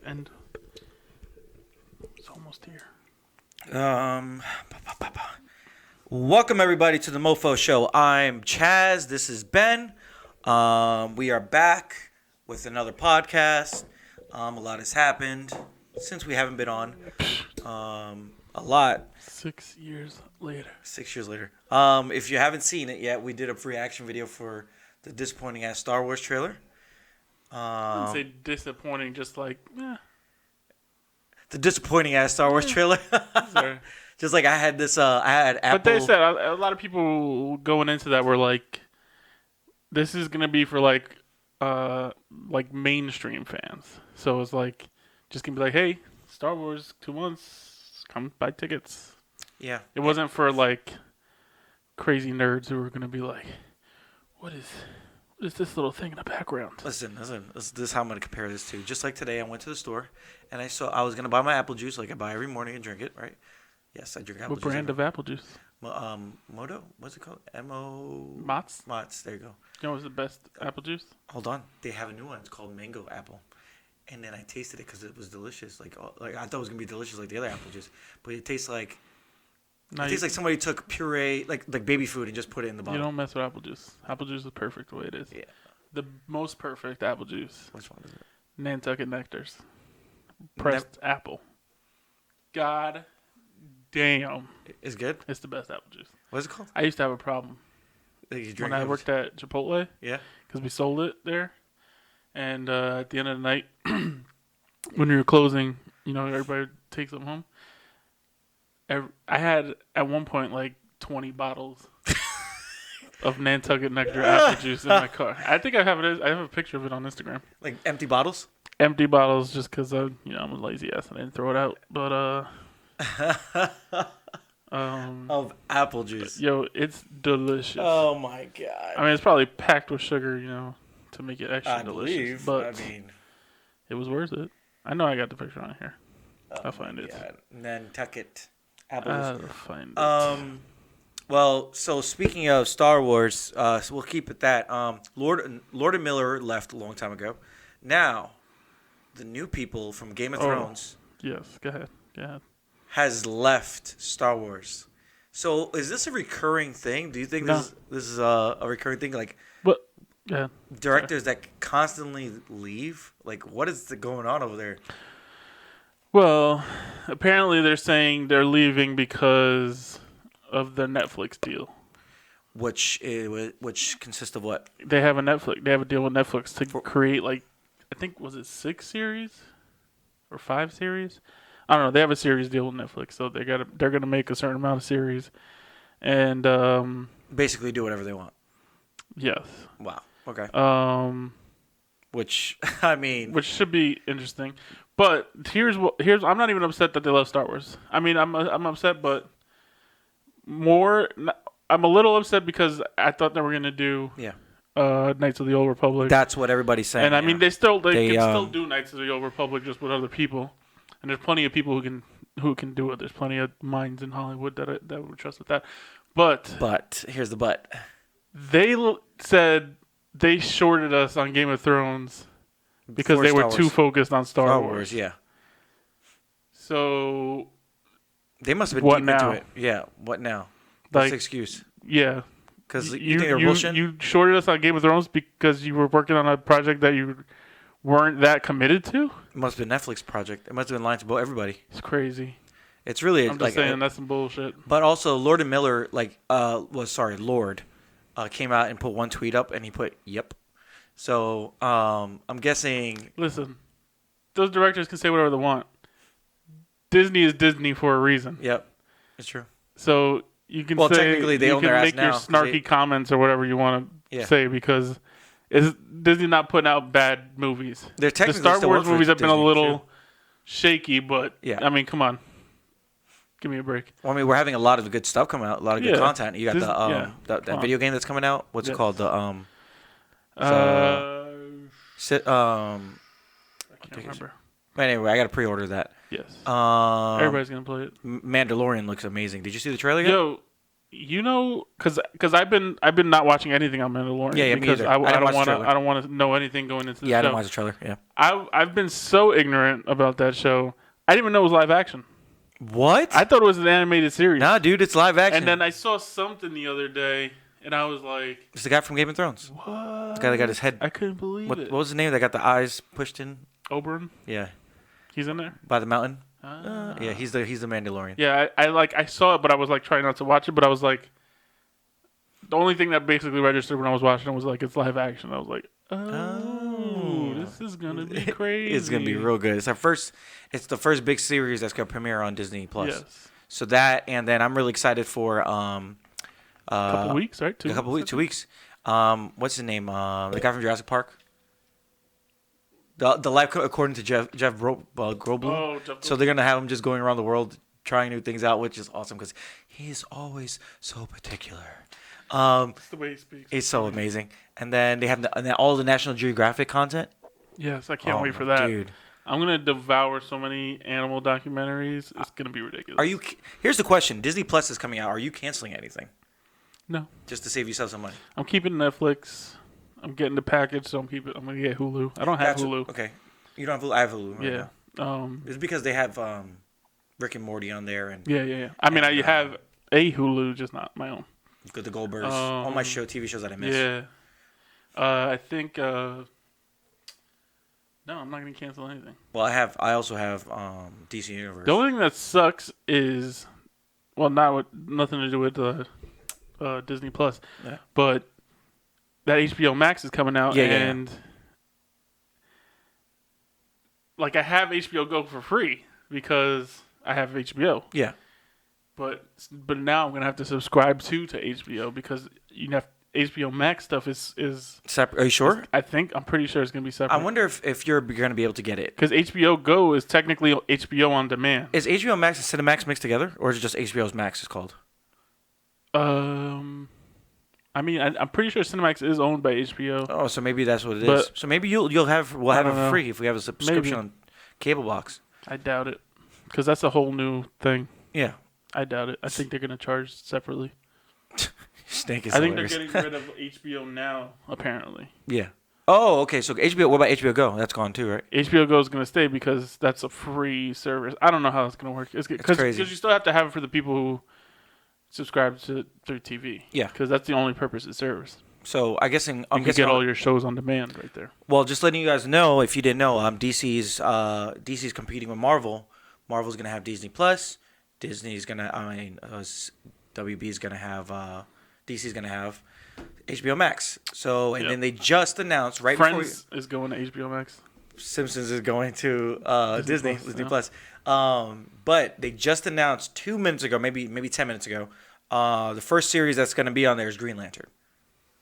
end. It's almost here. Welcome everybody to the MoFo show. I'm Chaz. This is Ben. We are back with another podcast. A lot has happened since we haven't been on. A lot. 6 years later. 6 years later. If you haven't seen it yet, we did a reaction video for the disappointing ass Star Wars trailer. I wouldn't say disappointing, just like, The disappointing ass Star Wars trailer. Sorry. Just like I had this, I had Apple. But they said a lot of people going into that were like, this is gonna be for like mainstream fans. So it's like, just gonna be like, hey, Star Wars 2 months, come buy tickets. Yeah. It wasn't for like crazy nerds who were gonna be like, what is this little thing in the background? Listen. This is how I'm gonna compare this to. Just like today, I went to the store and I was gonna buy my apple juice, like I buy every morning and drink it, right? Yes, I drink apple juice. What brand of apple juice? Moto? What's it called? Mott's? Mott's. There you go. You know what's the best apple juice? Hold on. They have a new one. It's called mango apple. And then I tasted it because it was delicious. Like I thought it was gonna be delicious like the other apple juice, but it tastes like. It tastes like somebody took puree, like baby food, and just put it in the bottle. You don't mess with apple juice. Apple juice is perfect the way it is. Yeah. The most perfect apple juice. Which one is it? Nantucket Nectars. Pressed apple. God damn. It's good? It's the best apple juice. What is it called? I used to have a problem when I worked at Chipotle. Yeah. Because we sold it there. And at the end of the night, when we were closing, everybody takes them home. I had, at one point, like 20 bottles of Nantucket Nectar apple juice in my car. I think I have it. I have a picture of it on Instagram. Like empty bottles? Empty bottles, just because I'm a lazy ass and I didn't throw it out. But of apple juice. Yo, it's delicious. Oh my god. I mean, it's probably packed with sugar, to make it extra delicious. But it was worth it. I know I got the picture on here. I'll find it. Nantucket apple juice. I'll find it. Well, so speaking of Star Wars, so we'll keep it that. Lord and Miller left a long time ago. Now, the new people from Game of Thrones. Yes, go ahead. Has left Star Wars. So is this a recurring thing? Do you think this is a recurring thing? Like, what? Yeah. Directors that constantly leave? Like, what is going on over there? Well, apparently they're saying they're leaving because of the Netflix deal. Which consists of what? They have a deal with Netflix to create, like, I think, was it 6 series or 5 series? I don't know. They have a series deal with Netflix, so they're gonna make a certain amount of series, and basically do whatever they want. Yes. Wow. Okay. Which should be interesting, but here's I'm not even upset that they love Star Wars. I mean, I'm upset, but I'm a little upset because I thought they were gonna do Knights of the Old Republic. That's what everybody's saying. And I mean, they can still do Knights of the Old Republic just with other people. And there's plenty of people who can do it. There's plenty of minds in Hollywood that would trust with that. But here's the but. They said they shorted us on Game of Thrones because they were too focused on Star Wars. Yeah. So they must have been deep into it. Yeah. What now? That's the excuse. Yeah. Because you think they're bullshit? You shorted us on Game of Thrones because you were working on a project that you weren't that committed to? It must have been a Netflix project. It must have been lying to everybody. It's crazy. It's really I'm just saying that's some bullshit. But also, Lord and Miller, Lord, came out and put one tweet up, and he put "yep." So I'm guessing. Listen, those directors can say whatever they want. Disney is Disney for a reason. Yep, it's true. So you can technically they own their ass now. You can make your snarky comments or whatever you want to say because. Is Disney not putting out bad movies? The Star Wars movies have been a little shaky, but I mean, come on, give me a break. Well, I mean, we're having a lot of good stuff coming out, a lot of good content. You got that video game that's coming out. What's it called? I can't remember. Anyway, I got to pre-order that. Yes. Everybody's gonna play it. Mandalorian looks amazing. Did you see the trailer yet? Yo, You know, because I've been not watching anything on Mandalorian. Yeah, me because either. I I didn't watch the don't want to trailer. I don't want to know anything going into the Yeah, I show. didn't watch the trailer. Yeah. I've been so ignorant about that show. I didn't even know it was live action. What? I thought it was an animated series. Nah, dude, it's live action. And then I saw something the other day, and I was like, It's the guy from Game of Thrones. "What?" The guy that got his head. I couldn't believe What it. was his name? That got the eyes pushed in. Oberyn? Yeah, He's in there. by the mountain. Ah. Yeah, he's the Mandalorian. Yeah, I saw it, but I was like trying not to watch it. But I was like, the only thing that basically registered when I was watching it was like it's live action. I was like, oh. This is gonna be crazy. It's gonna be real good. It's the first big series that's gonna premiere on Disney Plus. Yes. So that, and then I'm really excited for A couple weeks, right? 2 weeks. What's his name? The guy from Jurassic Park. The life according to Jeff Goldblum. Oh, Jeff So they're gonna have him just going around the world trying new things out, which is awesome because he's always so particular. That's the way he speaks. It's so amazing. And then they have all the National Geographic content. Yes, I can't Oh, wait for that. dude. I'm gonna devour so many animal documentaries. It's gonna be ridiculous. Here's the question: Disney Plus is coming out. Are you canceling anything No, just to save yourself some money? I'm keeping Netflix. I'm getting the package, so I'm gonna get Hulu. I don't have Hulu. Okay, you don't have Hulu. I have Hulu. Right Yeah. now. It's because they have Rick and Morty on there and Yeah. I mean, I have a Hulu, just not my own. got the Goldbergs. All my TV shows that I miss. Yeah. I think. No, I'm not gonna cancel anything. Well, I also have DC Universe. The only thing that sucks is, well, nothing to do with Disney Plus, Yeah. but that HBO Max is coming out, and like I have HBO Go for free because I have HBO. Yeah. But now I'm gonna have to subscribe to HBO because you have HBO Max stuff is Separate. Are you sure? I'm pretty sure it's gonna be separate. I wonder if you're going to be able to get it. Because HBO Go is technically HBO on demand. Is HBO Max and Cinemax mixed together, or is it just HBO's Max is called? I mean, I'm pretty sure Cinemax is owned by HBO. Oh, so maybe that's what it is. But- So maybe we'll have I it don't know. free if we have a subscription Maybe. on cable box. I doubt it, because that's a whole new thing. Yeah. I doubt it. I think they're gonna charge separately. Snake is I think they're hilarious. getting rid of HBO Now, apparently. Yeah. Oh, okay. So HBO. What about HBO Go? That's gone too, right? HBO Go is going to stay because that's a free service. I don't know how that's going to work. It's crazy. Because you still have to have it for the people who subscribe to through TV. Yeah. Because that's the only purpose it serves. So I'm You can get all your shows on demand right there. Well, just letting you guys know, if you didn't know, DC's competing with Marvel. Marvel's gonna have Disney Plus. WB's gonna have DC's gonna have HBO Max. So and then they just announced before Friends is going to HBO Max. Simpsons is going to Disney yeah. Plus. But they just announced 2 minutes ago, maybe 10 minutes ago, the first series that's going to be on there is Green Lantern.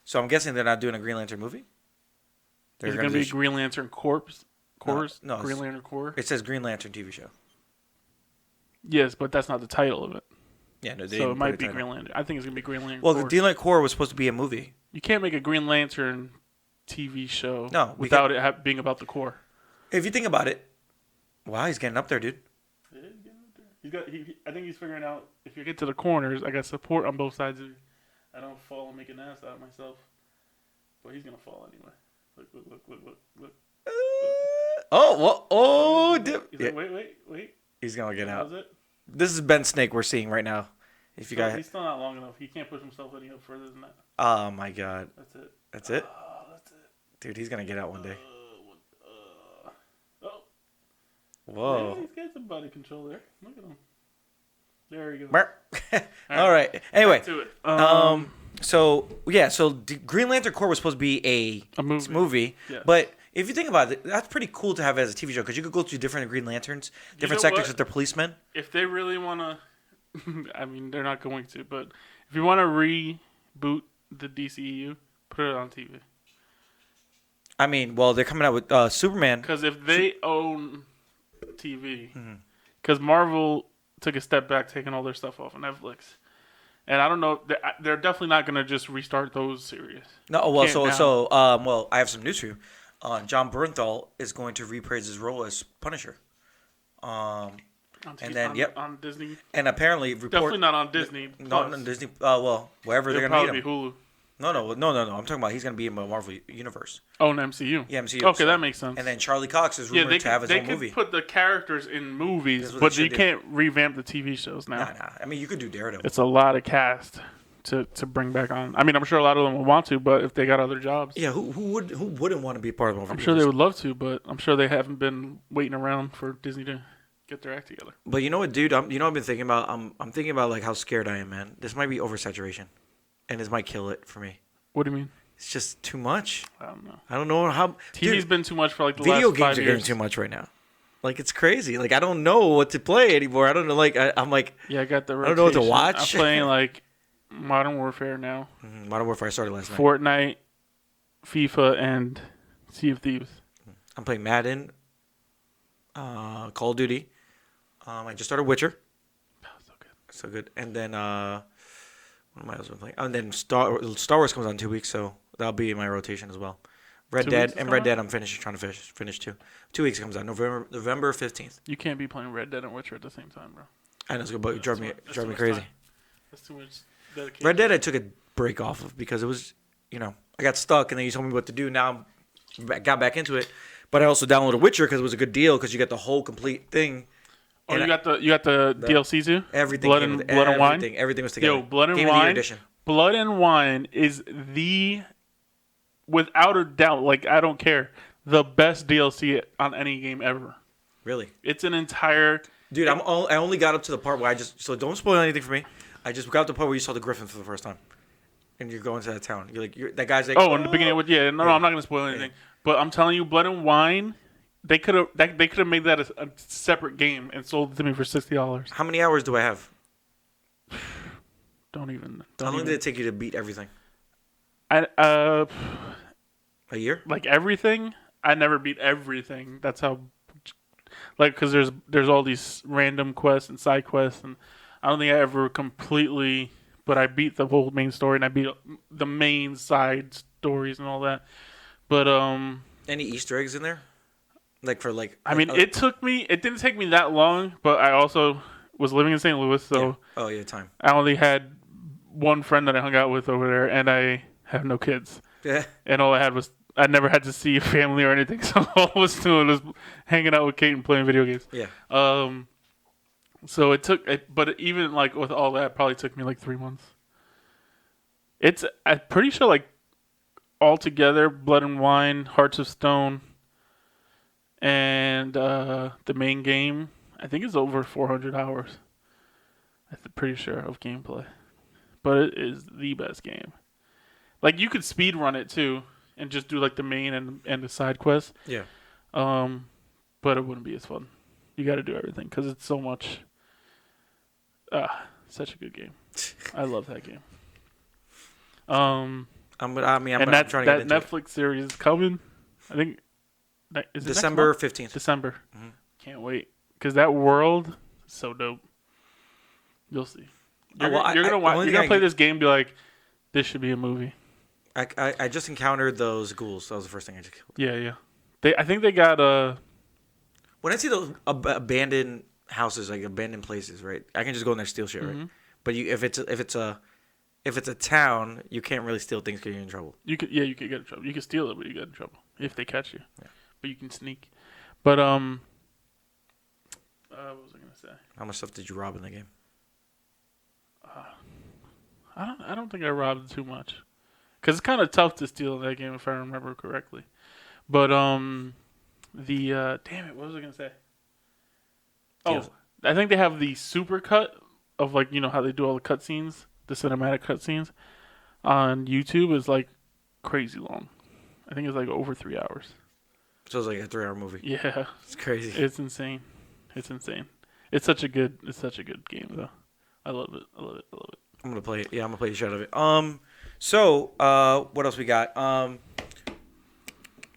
So I'm guessing they're not doing a Green Lantern movie. Is it going to be Green Lantern Corps? No, Green Lantern Corps? It says Green Lantern TV show. Yes, but that's not the title of it. Yeah, no, they So it didn't might put be a title. Green Lantern. I think it's going to be Green Lantern Well, Corps. the Green Lantern Corps was supposed to be a movie. You can't make a Green Lantern TV show No, it being about the Corps. If you think about it, wow, he's getting up there, dude. I think he's figuring out if you get to the corners, I got support on both sides. I don't fall and make an ass out of myself. But he's gonna fall anyway. Look. He's like, wait. He's gonna get out. How's it? This is Ben Snake we're seeing right now. If you guys, He's still not long enough. He can't push himself any further than that. oh my god, That's it. that's it, That's it. dude. He's gonna get out one day. Oh. Whoa. Yeah, he's got some body control there. Look at him. There he goes. All right. Anyway, Back to it. so Green Lantern Corps was supposed to be a movie, Yeah. but if you think about it, that's pretty cool to have as a TV show because you could go through different Green Lanterns, different know sectors what? with their policemen. If they really want to, I mean, they're not going to, but if you want to reboot the DCEU, put it on TV. I mean, well, they're coming out with Superman. Because if they own TV, because Marvel took a step back, taking all their stuff off of Netflix, and I don't know, they're definitely not going to just restart those series. No, well, Can't well, I have some news for you. John Bernthal is going to reprise his role as Punisher. And then on Disney. And apparently, Definitely not on Disney. Not on Disney. Well, wherever they're gonna meet him. Hulu. No. I'm talking about he's gonna be in the Marvel universe. Oh, in MCU. Yeah, MCU. Okay, that makes sense. And then Charlie Cox is rumored to have his own movie. They can put the characters in movies, but you can't revamp the TV shows now. Nah. I mean, you could do Daredevil. It's a lot of cast to bring back on. I mean, I'm sure a lot of them will want to, but if they got other jobs. Yeah, who wouldn't want to be part of Marvel? I'm sure they would love to, but I'm sure they haven't been waiting around for Disney to get their act together. But you know what, dude? I've been thinking about. I'm thinking about like how scared I am, man. This might be oversaturation, and this might kill it for me. What do you mean? It's just too much. I don't know. I don't know how. TV's been too much for like the video last 5 games are years. getting too much right now. Like it's crazy. Like I don't know what to play anymore. I don't know. Like I'm like. Yeah, I got the. I don't know what to watch. I'm playing like Modern Warfare now. Modern Warfare. I started last night. Fortnite, FIFA, and Sea of Thieves. I'm playing Madden. Call of Duty. I just started Witcher. Oh, so good. So good. And then what am I also playing? And then Star Wars comes out in 2 weeks, so that'll be in my rotation as well. Red Dead I'm trying to finish too. 2 weeks it comes out November 15th. You can't be playing Red Dead and Witcher at the same time, bro. I know it's good, but it drive me crazy. Time. That's too much dedication. Red Dead I took a break off of because it was, I got stuck and then you told me what to do. Now I got back into it, but I also downloaded Witcher because it was a good deal because you get the whole complete thing. Oh, you got the DLC too? Everything. Blood and Wine? Everything was together. Yo, Blood and Game Wine. of the Year edition. Blood and Wine is without a doubt, like I don't care, the best DLC on any game ever. Really? It's an entire... Dude, I only got up to the part where so don't spoil anything for me. I just got up to the part where you saw the Griffin for the first time. And you're going to that town. That guy's like... Oh, in the beginning, I'm not going to spoil anything. Yeah. But I'm telling you, Blood and Wine... They could have made that a separate game and sold it to me for $60. How many hours do I have? Don't even. How long did it take you to beat everything? A year? Like everything? I never beat everything. That's how. Like, because there's all these random quests and side quests, and I don't think I ever completely. But I beat the whole main story, and I beat the main side stories and all that. But any Easter eggs in there? Like for like, I mean, it didn't take me that long, but I also was living in St. Louis, so time. I only had one friend that I hung out with over there, and I have no kids. Yeah. And all I had was I never had to see family or anything, so all I was doing was hanging out with Kate and playing video games. Yeah. So it took, but even like with all that, it probably took me like 3 months. I'm pretty sure like altogether, Blood and Wine, Hearts of Stone. And the main game, I think it's over 400 hours. I'm pretty sure of gameplay. But it is the best game. Like, you could speed run it, too, and just do, like, the main and the side quests. Yeah. But it wouldn't be as fun. You got to do everything, because it's so much... such a good game. I love that game. I'm trying to get that Netflix series is coming. I think... Is it December 15th. December. Mm-hmm. Can't wait. Because that world is so dope. You'll see. You're going to play this game and be like, this should be a movie. I just encountered those ghouls. That was the first thing I just killed. Yeah. I think they got when I see those abandoned houses, like abandoned places, right? I can just go in there and steal shit, right? But if it's a town, you can't really steal things because you're in trouble. You could get in trouble. You can steal it, but you get in trouble if they catch you. Yeah. But you can sneak. But what was I gonna say? How much stuff did you rob in the game? I don't think I robbed too much, because it's kind of tough to steal in that game if I remember correctly. But damn it, what was I gonna say? Oh, I think they have the super cut of like how they do all the cutscenes, the cinematic cutscenes on YouTube is like crazy long. I think it's like over 3 hours. So it's like a 3-hour movie. Yeah, it's crazy. It's insane. It's such a good game though. I love it. I'm gonna play it. Yeah, I'm gonna play the shit out of it. So what else we got?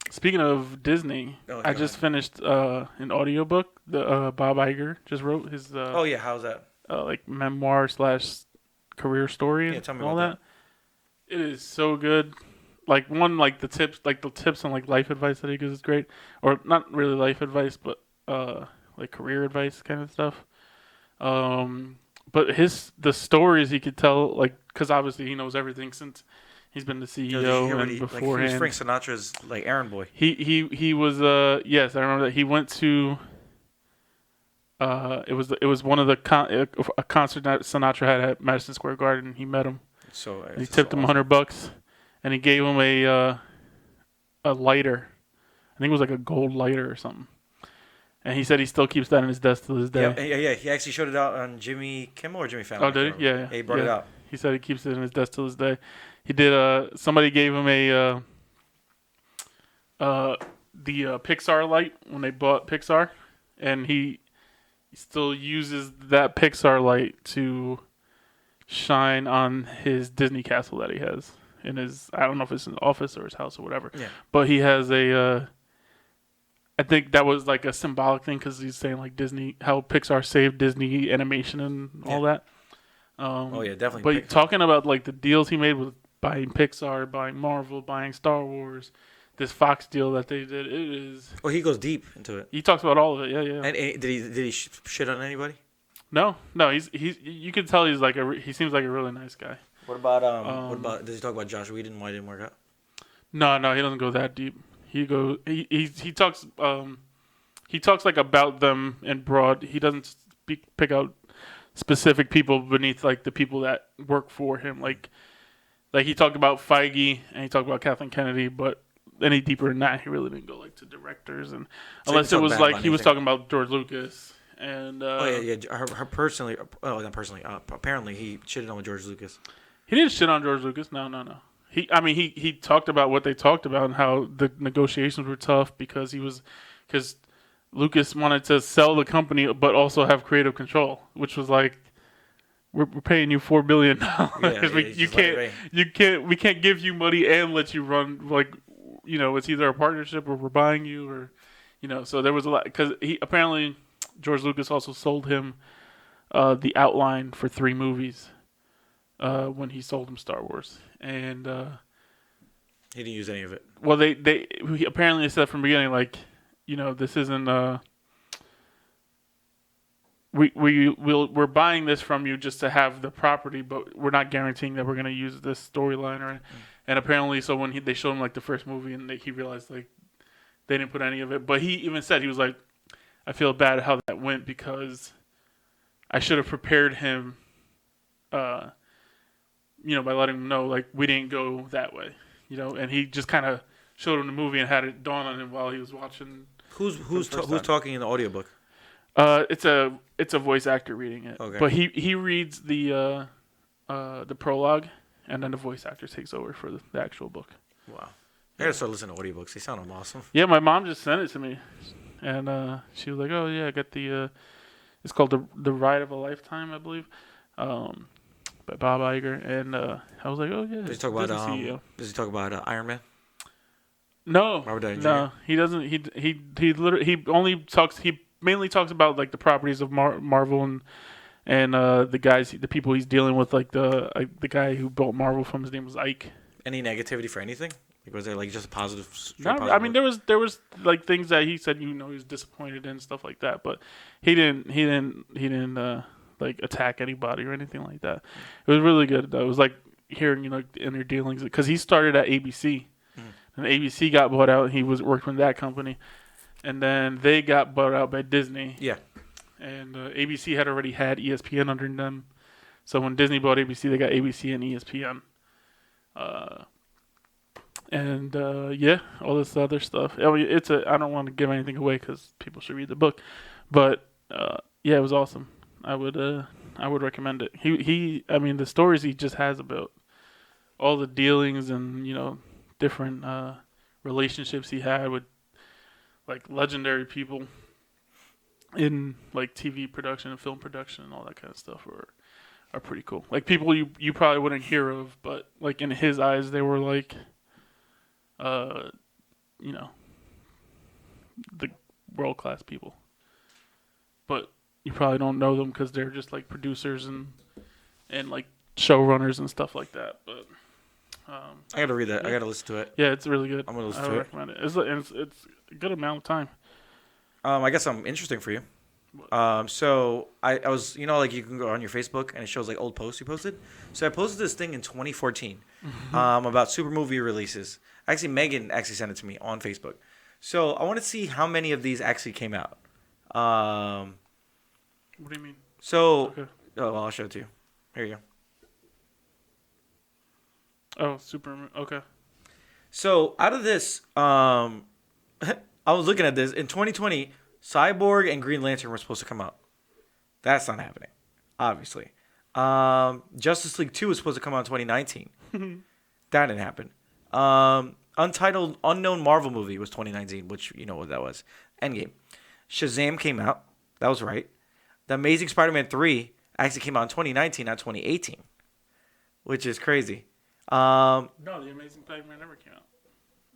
Speaking of Disney, I just finished an audiobook that Bob Iger just wrote. His how's that? Like memoir / career story. Yeah, tell me all about that. It is so good. Like the tips on like life advice that he gives is great, or not really life advice, but like career advice kind of stuff. But the stories he could tell, like, because obviously he knows everything since he's been the CEO and He beforehand. was Frank Sinatra's like errand boy. He was yes, I remember that he went to it was one of the a concert that Sinatra had at Madison Square Garden. He met him. So And he tipped him $100, and he gave him a lighter. I think it was like a gold lighter or something. And he said he still keeps that in his desk to this day. Yeah. He actually showed it out on Jimmy Kimmel or Jimmy Fallon. Oh, did he? Yeah. He brought it out. He said he keeps it in his desk to this day. He did. Somebody gave him the Pixar light when they bought Pixar, and he still uses that Pixar light to shine on his Disney castle that he has in his. I don't know if it's an office or his house or whatever. Yeah. But he has I think that was like a symbolic thing because he's saying like Disney, how Pixar saved Disney animation and all that. Oh yeah, definitely. But Pixar. talking about like the deals he made with buying Pixar, buying Marvel, buying Star Wars, this Fox deal that they did, it is. Oh, he goes deep into it. He talks about all of it. Yeah. And did he shit on anybody? No. He's you can tell he's like he seems like a really nice guy. What about does he talk about Josh Whedon? Why it didn't work out? No, he doesn't go that deep. He talks like about them in broad. He doesn't pick out specific people beneath like the people that work for him. Like he talked about Feige and he talked about Kathleen Kennedy, but any deeper than that, he really didn't go like to directors and So unless it was like he was anything. talking about George Lucas and. Her personally. Oh, not personally. Apparently, he shitted on George Lucas. He didn't shit on George Lucas. No. He talked about what they talked about and how the negotiations were tough because Lucas wanted to sell the company but also have creative control, which was like, we're paying you $4 billion. We can't give you money and let you run like, it's either a partnership or we're buying you or, so there was a lot because apparently George Lucas also sold him the outline for 3 movies. When he sold him Star Wars, and he didn't use any of it. Well, he apparently said from the beginning, like, this isn't we're buying this from you just to have the property, but we're not guaranteeing that we're gonna use this storyline or. And apparently, so when they showed him like the first movie, and he realized like they didn't put any of it, but he even said he was like, I feel bad how that went because I should have prepared him. By letting him know, like, we didn't go that way, and he just kind of showed him the movie and had it dawn on him while he was watching. Who's talking in the audiobook? It's a voice actor reading it. Okay. But he reads the prologue, and then the voice actor takes over for the actual book. Wow. I gotta start listening to audiobooks. They sound awesome. Yeah, my mom just sent it to me, and she was like, "Oh yeah, I got the it's called the Ride of a Lifetime, I believe." By Bob Iger, and I was like, "Oh yeah." Does he talk about Iron Man? No, Robert Downey Jr.? No, he doesn't. He mainly talks about like the properties of Marvel and the people he's dealing with, like the guy who built Marvel from. His name was Ike. Any negativity for anything? Like, was there like just a positive? I mean, there was like things that he said he was disappointed in, stuff like that, but he didn't like attack anybody or anything like that. It was really good. It was like hearing the inner dealings because he started at ABC, and ABC got bought out. And he worked with that company, and then they got bought out by Disney. Yeah, and ABC had already had ESPN under them, so when Disney bought ABC, they got ABC and ESPN. All this other stuff. I mean, I don't want to give anything away because people should read the book, but it was awesome. I would recommend it. I mean, the stories he just has about all the dealings and different relationships he had with like legendary people in like TV production and film production and all that kind of stuff are pretty cool. Like people you probably wouldn't hear of, but like in his eyes they were like the world-class people. But you probably don't know them because they're just like producers and like showrunners and stuff like that. But I gotta read that. I gotta listen to it. Yeah, it's really good. I'm gonna listen I to it. recommend it. It's a good amount of time. I guess I'm interesting for you. So I was, like you can go on your Facebook and it shows like old posts you posted. So I posted this thing in 2014 about super movie releases. Actually, Megan actually sent it to me on Facebook. So I want to see how many of these actually came out. What do you mean? So, Okay. oh, well, I'll show it to you. Here you go. Oh, super. Okay. So out of this, I was looking at this in 2020. Cyborg and Green Lantern were supposed to come out. That's not happening, obviously. Justice League 2 was supposed to come out in 2019. That didn't happen. Untitled Unknown Marvel movie was 2019, which you know what that was. Endgame. Shazam came out. That was right. The Amazing Spider-Man 3 actually came out in 2019, not 2018, which is crazy. No, the Amazing Spider-Man never came out.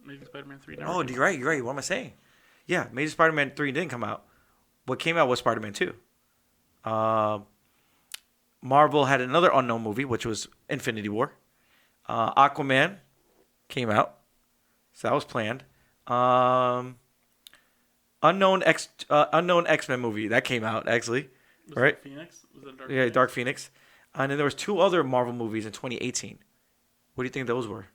Amazing Spider-Man 3 never. Oh, you're right. You're right. What am I saying? Yeah, Amazing Spider-Man 3 didn't come out. What came out was Spider-Man 2. Marvel had another unknown movie, which was Infinity War. Aquaman came out, so that was planned. Unknown X-Men movie that came out actually, Was right? that Phoenix? Was that Dark Yeah, Phoenix? Dark Phoenix. And then there was 2 other Marvel movies in 2018. What do you think those were?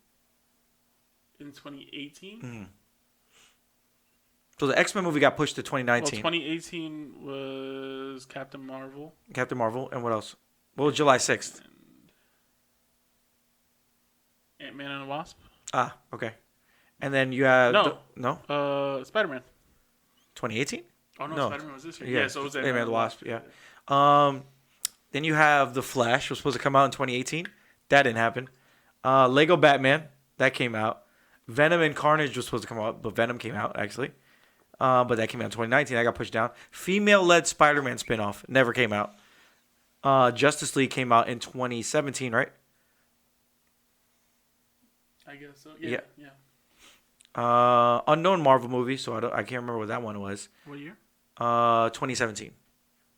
In 2018? Mm-hmm. So the X-Men movie got pushed to Well, 2019. 2018 was Captain Marvel. Captain Marvel, and what else? What was July 6th? And Ant-Man and the Wasp. Ah, okay. And then you have No. Spider-Man. 2018? Oh, no, No. Spider-Man was this year. Yeah, so it was Ant-Man and the Wasp. Yeah. Then you have The Flash was supposed to come out in 2018. That didn't happen. Lego Batman that came out. Venom and Carnage was supposed to come out, but Venom came out actually. But that came out in 2019. I got pushed down. Female-led Spider-Man spinoff never came out. Justice League came out in 2017, right? I guess so. Yeah. Unknown Marvel movie, so I can't remember what that one was. What year? 2017.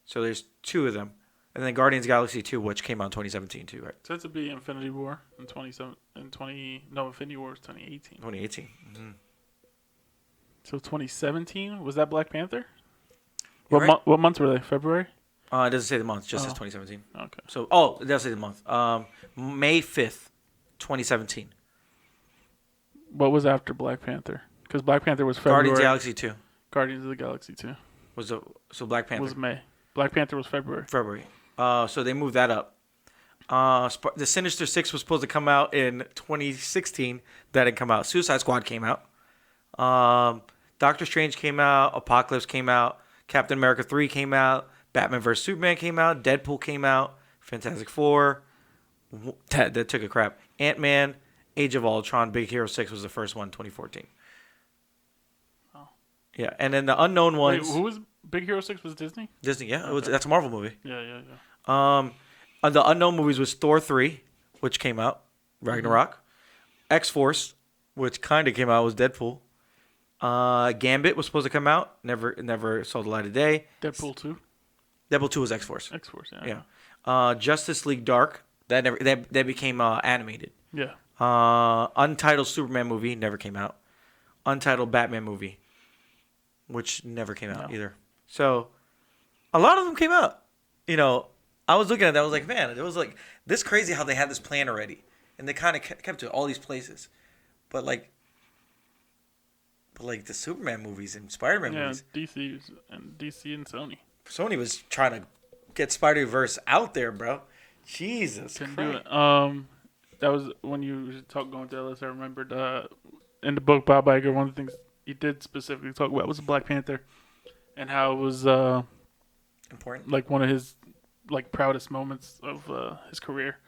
So there's 2 of them, and then Guardians of the Galaxy 2, which came out in 2017 too, right? So it's be Infinity War in 27 in 20. No, Infinity War was 2018. 2018. Mm-hmm. So 2017 was that Black Panther? You're right. What months were they? February. It doesn't say the month, just says 2017. Okay. So, it does say the month. May 5th, 2017. What was after Black Panther? Because Black Panther was February. Guardians of the Galaxy 2 Guardians of the Galaxy 2 so Black Panther was May. Black Panther was February. So they moved that up. The Sinister Six was supposed to come out in 2016. That didn't come out. Suicide Squad came out. Doctor Strange came out. Apocalypse came out. Captain America 3 came out. Batman vs Superman came out. Deadpool came out. Fantastic Four. That took a crap. Ant-Man. Age of Ultron. Big Hero 6 was the first one, 2014. Oh. Yeah, and then the unknown ones. Wait, who was Big Hero 6? Was Disney? Disney, yeah. Okay. That's a Marvel movie. Yeah. The unknown movies was Thor 3, which came out. Ragnarok. Mm-hmm. X-Force, which kind of came out, was Deadpool. Gambit was supposed to come out. Never saw the light of day. Deadpool 2. Deadpool 2 was X-Force. X-Force, Yeah. Justice League Dark. That became animated. Yeah. Untitled Superman movie never came out. Untitled Batman movie, which never came out either. So, a lot of them came out. I was looking at that. I was like, man, it was like this crazy how they had this plan already, and they kind of kept it all these places, but like the Superman movies and Spider-Man movies. DC and Sony. Sony was trying to get Spider-Verse out there, bro. Jesus Couldn't Christ. do it. That was when you talk going through the list. I remembered in the book Bob Iger, one of the things he did specifically talk about was Black Panther, and how it was important, like one of his proudest moments of his career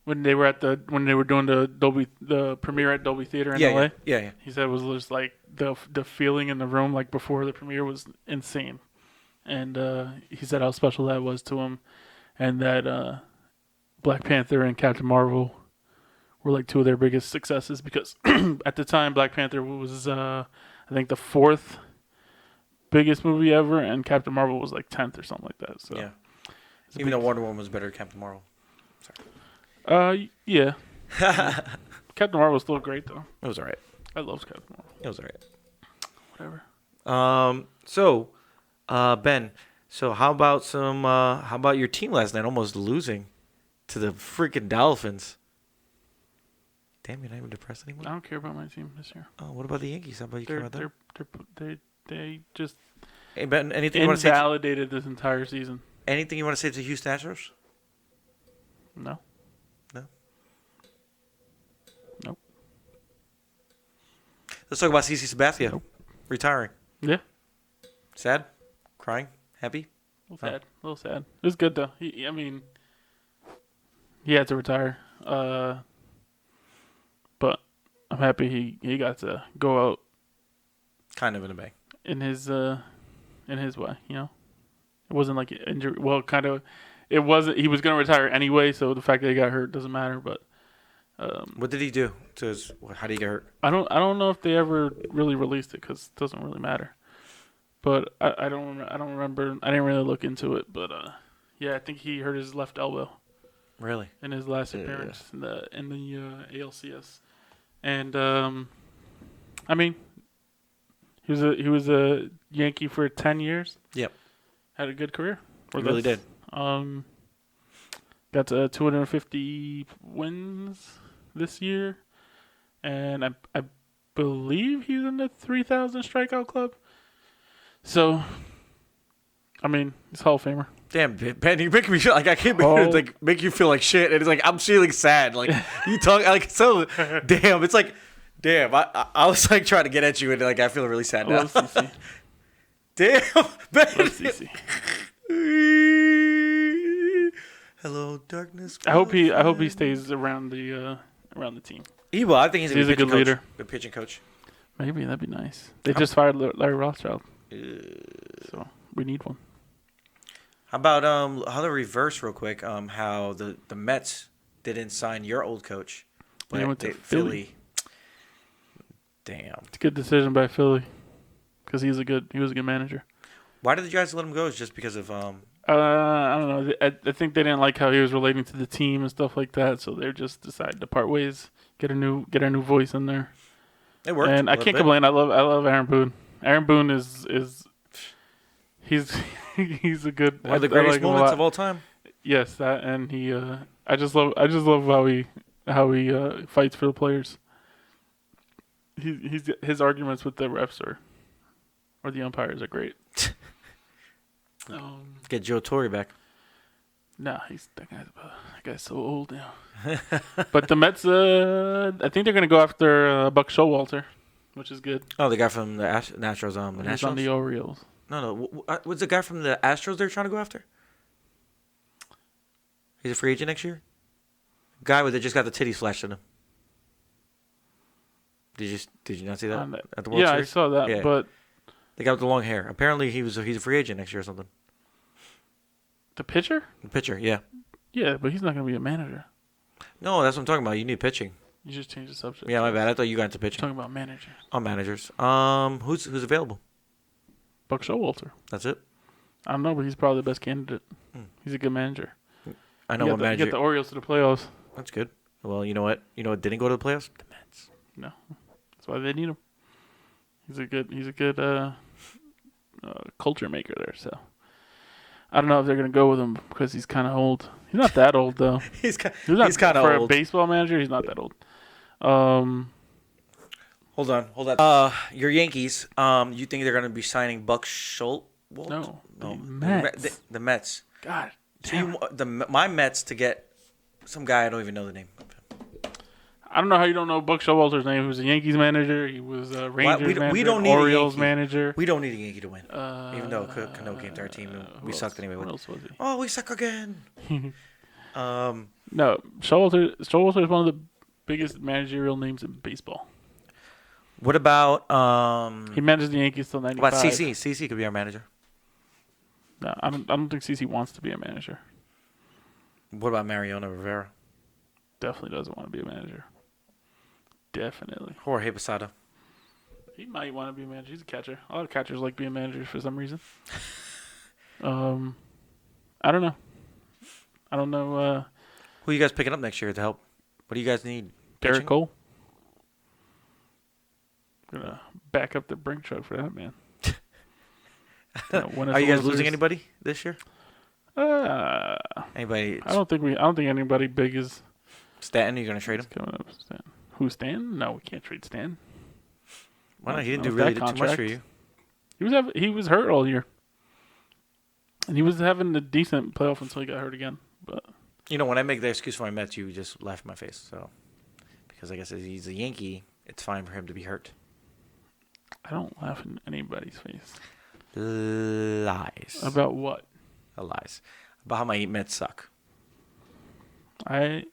when they were doing the premiere at Dolby Theater in LA. Yeah. He said it was just like the feeling in the room like before the premiere was insane, and he said how special that was to him, and that Black Panther and Captain Marvel were like 2 of their biggest successes because at the time Black Panther was I think the 4th biggest movie ever, and Captain Marvel was like 10th or something like that. So yeah. Even though Wonder Woman was better than Captain Marvel. Yeah. Captain Marvel was still great though. It was alright. I love Captain Marvel. It was alright. Whatever. So, Ben, So how about how about your team last night almost losing to the freaking Dolphins? Damn, you're not even depressed anymore. I don't care about my team this year. Oh, what about the Yankees? How about you care about them? They just Hey, Ben, anything you want to say? invalidated this entire season. Anything you want to say to Houston Astros? No. No. Nope. Let's talk about CC Sabathia retiring. Yeah. Sad? Crying? Happy? A little sad. It was good though. He had to retire. But I'm happy he got to go out Kind of in a bang. in his way. It wasn't like an injury. Well, kind of. It wasn't. He was going to retire anyway, so the fact that he got hurt doesn't matter. But What did he do to his? How did he get hurt? I don't know if they ever really released it because it doesn't really matter. But I don't remember. I didn't really look into it. But yeah, I think he hurt his left elbow Really? in his last appearance in the ALCS. And I mean, he was a Yankee for 10 years. Yep. Had a good career. He really did. Got to 250 wins this year, and I believe he's in the 3,000 strikeout club. So, I mean, he's Hall of Famer. Damn, Ben, you make me feel like I can't make you feel like shit. And it's like I'm feeling sad. Like you talk like so. Damn, it's like, damn. I was like trying to get at you, and like I feel really sad now. Love CC. Damn, Ben. Love CC. Hello, darkness. I hope he stays around the team. He will. I think he's a good leader. Good pitching coach. Maybe that'd be nice. They just fired Larry Rothschild, so we need one. How about how the reverse real quick? How the Mets didn't sign your old coach, but They went to Philly. Damn. It's a good decision by Philly because he was a good manager. Why did you guys let him go? It's just because of I don't know. I think they didn't like how he was relating to the team and stuff like that, so they just decided to part ways. Get a new voice in there. It worked. And I can't complain. I love Aaron Boone. Aaron Boone is he's a good one of the greatest moments of all time. Yes, that, and he I just love how he fights for the players. His arguments with the refs or the umpires are great. Get Joe Torre back. Nah, that guy's so old now. But the Mets, I think they're gonna go after Buck Showalter, which is good. Oh, the guy from the Astros. The He's Nationals. on the Orioles. No. What's the guy from the Astros they're trying to go after? He's a free agent next year. Guy that just got the titties flashed at him. Did you not see that at the World Series? I saw that, yeah. But the guy with the long hair. Apparently, he's a free agent next year or something. the pitcher? The pitcher, yeah. Yeah, but he's not gonna be a manager. No, that's what I'm talking about. You need pitching. You just changed the subject. Yeah, my bad. I thought you got into pitching. Talking about managers. On managers. Who's available? Buck Showalter. That's it. I don't know, but he's probably the best candidate. He's a good manager. I know what manager. Get the Orioles to the playoffs. That's good. Well, you know what? You know what didn't go to the playoffs? The Mets. No, that's why they need him. He's a good culture maker there. So I don't know if they're gonna go with him because he's kind of old. He's not that old though. he's kind of old. For a old. baseball manager, he's not that old. Hold on. Your Yankees. You think they're gonna be signing Buck Schultz? No. Mets. The Mets. God. So my Mets to get some guy I don't even know the name. I don't know how you don't know Buck Showalter's name. He was a Yankees manager. He was a Rangers manager. We don't need Orioles a manager. We don't need a Yankee to win. Even though Cano came to our team and we sucked anyway. What else was he? Oh, we suck again. No, Showalter is one of the biggest managerial names in baseball. What about he managed the Yankees till '95. What about CC? CC could be our manager. No, I don't think CC wants to be a manager. What about Mariano Rivera? Definitely doesn't want to be a manager. Definitely. Jorge Posada. He might want to be a manager. He's a catcher. A lot of catchers like being managers for some reason. I don't know. Who are you guys picking up next year to help? What do you guys need? Garrett Cole. Gonna back up the brink truck for that man. Are you guys losing anybody this year? Uh, Anybody? I don't think anybody big is Stanton, you gonna trade him? coming up. Stan. Who's Stan? No, we can't trade Stan. Why not? He didn't Not do with really that too much for contract. you. He was hurt all year, and he was having a decent playoff until he got hurt again. But You know, when I make the excuse for my Mets, you just laugh in my face. So, because I guess if he's a Yankee, it's fine for him to be hurt. I don't laugh in anybody's face. Lies. About what? Lies. About how my Mets suck. I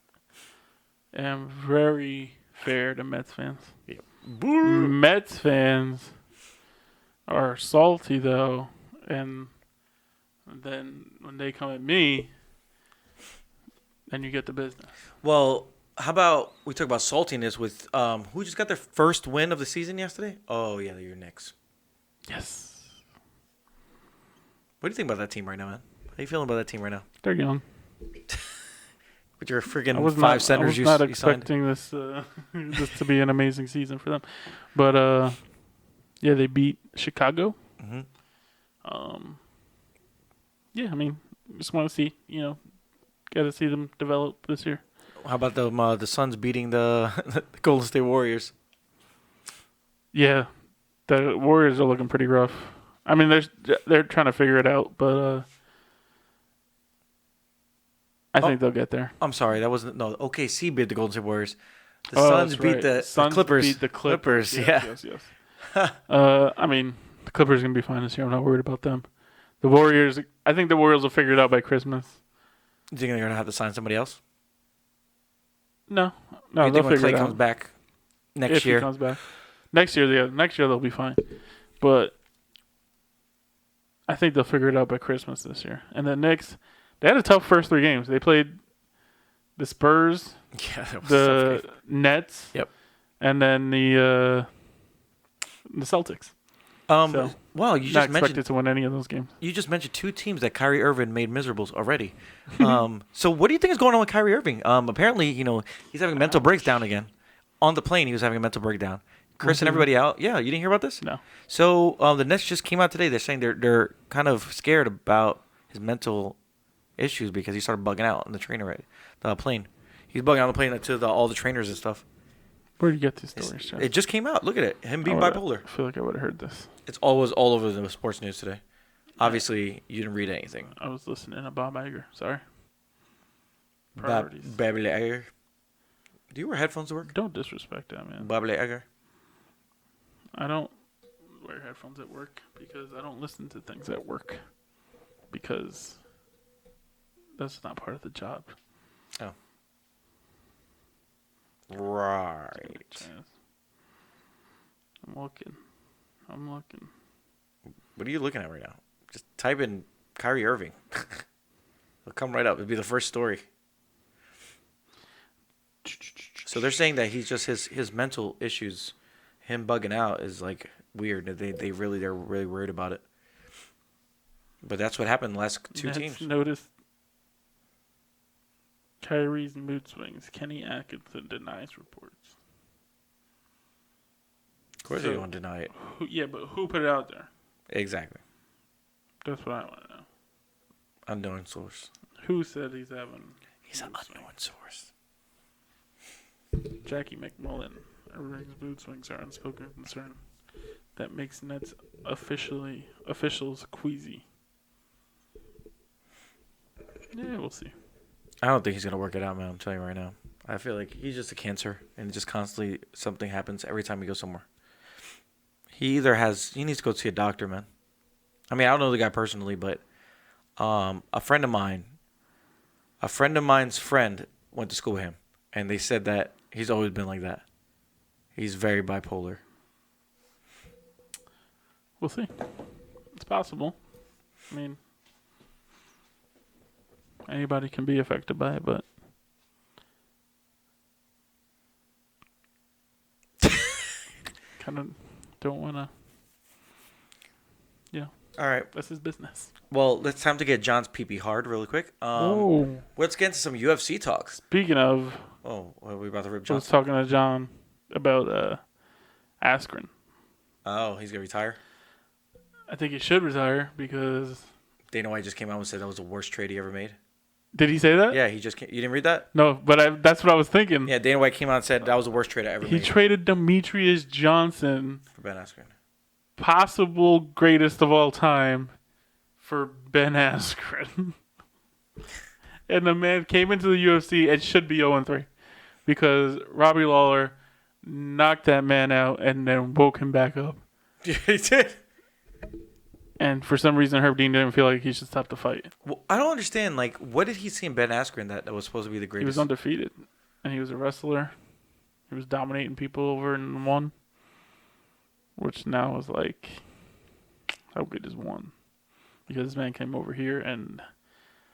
am very fair to Mets fans. Yep. Mets fans are salty though, and then when they come at me, then you get the business. Well, how about we talk about saltiness with who just got their first win of the season yesterday? Oh yeah, your Knicks. Yes, What do you think about that team right now, man? How you feeling about that team right now? they're young. With your freaking I was five centers I was not you signed? expecting this this to be an amazing season for them, but yeah, they beat Chicago. Mm-hmm. Yeah, I mean, just want to see, got to see them develop this year. How about the Suns beating the Golden State Warriors? Yeah, the Warriors are looking pretty rough. I mean, they're trying to figure it out, but I think they'll get there. I'm sorry, that wasn't OKC beat the Golden State Warriors. The Oh, Suns that's beat right. the Suns Clippers. Beat the Clippers. Yes, Yes. I mean, the Clippers are gonna be fine this year. I'm not worried about them. The Warriors. I think the Warriors will figure it out by Christmas. Do you think they're gonna have to sign somebody else? No, You they'll think when figure Clay it out. comes back next If year? he comes back next year, they'll be fine. But I think they'll figure it out by Christmas this year. And the Knicks, they had a tough first 3 games. They played the Spurs, Yeah, that was the a tough game. Nets, Yep. and then the Celtics. So, well, you not just expected mentioned to win any of those games. 2 teams that Kyrie Irving made miserables already. So what do you think is going on with Kyrie Irving? Apparently, he's having mental breakdown again. On the plane, he was having a mental breakdown. Cursing everybody out. Yeah, you didn't hear about this? No. So the Nets just came out today. They're saying they're kind of scared about his mental issues because he started bugging out on the plane. He's bugging out on the plane to all the trainers and stuff. Where did you get these stories, Chad? It just came out. Look at it. Him being bipolar. I feel like I would have heard this. It's always all over the sports news today. Obviously, you didn't read anything. I was listening to Bob Iger. Sorry. Babble Egger. Do you wear headphones to work? Don't disrespect that, man. Babble Egger. I don't wear headphones at work because I don't listen to things at work because that's not part of the job. Oh. Right. I'm looking. What are you looking at right now? Just type in Kyrie Irving. It'll come right up. It'll be the first story. So they're saying that he's just his mental issues, him bugging out is like weird. They're really worried about it. But that's what happened in the last 2 teams. Notice Kyrie's mood swings. Kenny Atkinson denies reports. Of course, they don't deny it. But who put it out there? Exactly. That's what I want to know. Unknown source. Who said he's having? He's an unknown source. Jackie McMullen. Irving's mood swings are unspoken concern that makes Nets officials queasy. Yeah, we'll see. I don't think he's gonna work it out, man. I'm telling you right now. I feel like he's just a cancer, and just constantly something happens every time he goes somewhere. He needs to go see a doctor, man. I mean, I don't know the guy personally, but a friend of mine's friend went to school with him, and they said that he's always been like that. He's very bipolar. We'll see. It's possible. I mean, anybody can be affected by it, but kind of don't want to. Yeah. All right. That's his business. Well, it's time to get John's pee-pee hard really quick. Let's get into some UFC talks. Speaking of, Oh, are we about to rip I John? was talking to John about Askren. Oh, he's gonna retire. I think he should retire because. Dana White just came out and said that was the worst trade he ever made. Did he say that? Yeah, he just came, you didn't read that? No, but that's what I was thinking. Yeah, Dana White came out and said that was the worst trade I ever He made. traded Demetrius Johnson, For Ben Askren. possible greatest of all time, for Ben Askren. And the man came into the UFC and should be 0-3 because Robbie Lawler knocked that man out and then woke him back up. Yeah, he did. And for some reason, Herb Dean didn't feel like he should stop the fight. Well, I don't understand. Like, what did he see in Ben Askren that was supposed to be the greatest? He was undefeated, and he was a wrestler. He was dominating people over in one, which now is like, how good is one? Because this man came over here and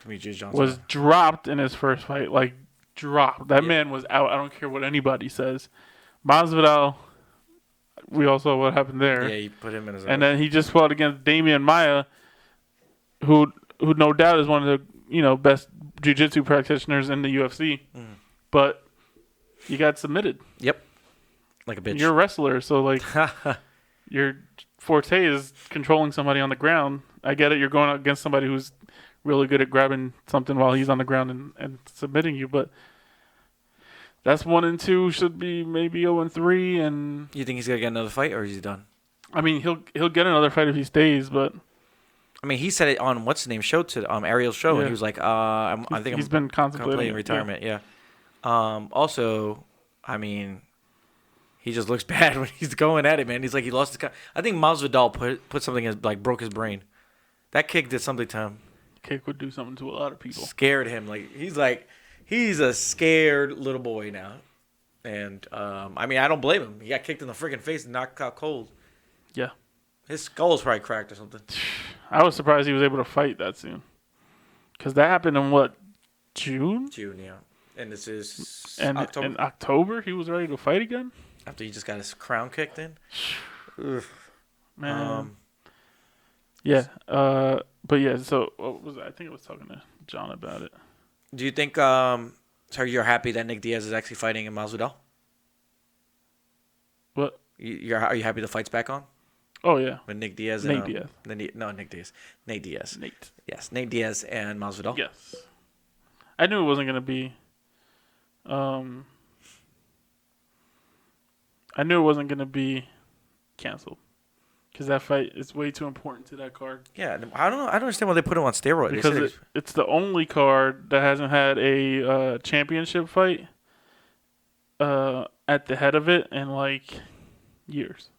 Demetrius Johnson was dropped in his first fight. Like, dropped. That man was out. I don't care what anybody says. Masvidal, we all saw what happened there. Yeah, he put him in his. And then he just fought against Damian Maia, who no doubt is one of the best jiu-jitsu practitioners in the UFC. Mm. But you got submitted. Yep. Like a bitch. You're a wrestler, so like your forte is controlling somebody on the ground. I get it. You're going against somebody who's really good at grabbing something while he's on the ground and submitting you, but that's 1-2. Should be maybe 0-3. And You think he's gonna get another fight, or is he done? I mean, he'll get another fight if he stays, but I mean, he said it on what's the name show to Ariel's show, Yeah. and he was like, I think he's I'm been contemplating it, retirement. Yeah. Also, I mean, he just looks bad when he's going at it, man. He's like he lost his. I think Masvidal put something in, like broke his brain. That kick did something to him. Kick would do something to a lot of people. Scared him. He's a scared little boy now. And I mean, I don't blame him. He got kicked in the freaking face and knocked out cold. Yeah. His skull's probably cracked or something. I was surprised he was able to fight that soon. Because that happened in what, June? June, yeah. And this is And October. in October, he was ready to fight again? After he just got his crown kicked in. Oof. Man. Yeah. But yeah, so what was I think I was talking to John about it. Do you think so you're happy that Nick Diaz is actually fighting in Masvidal? What? Are you happy the fight's back on? Oh, yeah. With Nick Diaz Nate and Diaz. Nick Diaz. Nate Diaz. Nate. Yes, Nate Diaz and Masvidal. Yes. I knew it wasn't going to be... I knew it wasn't going to be canceled. Because that fight is way too important to that card. Yeah, I don't know. I don't understand why they put him on steroids. Because it's the only card that hasn't had a championship fight at the head of it in like years.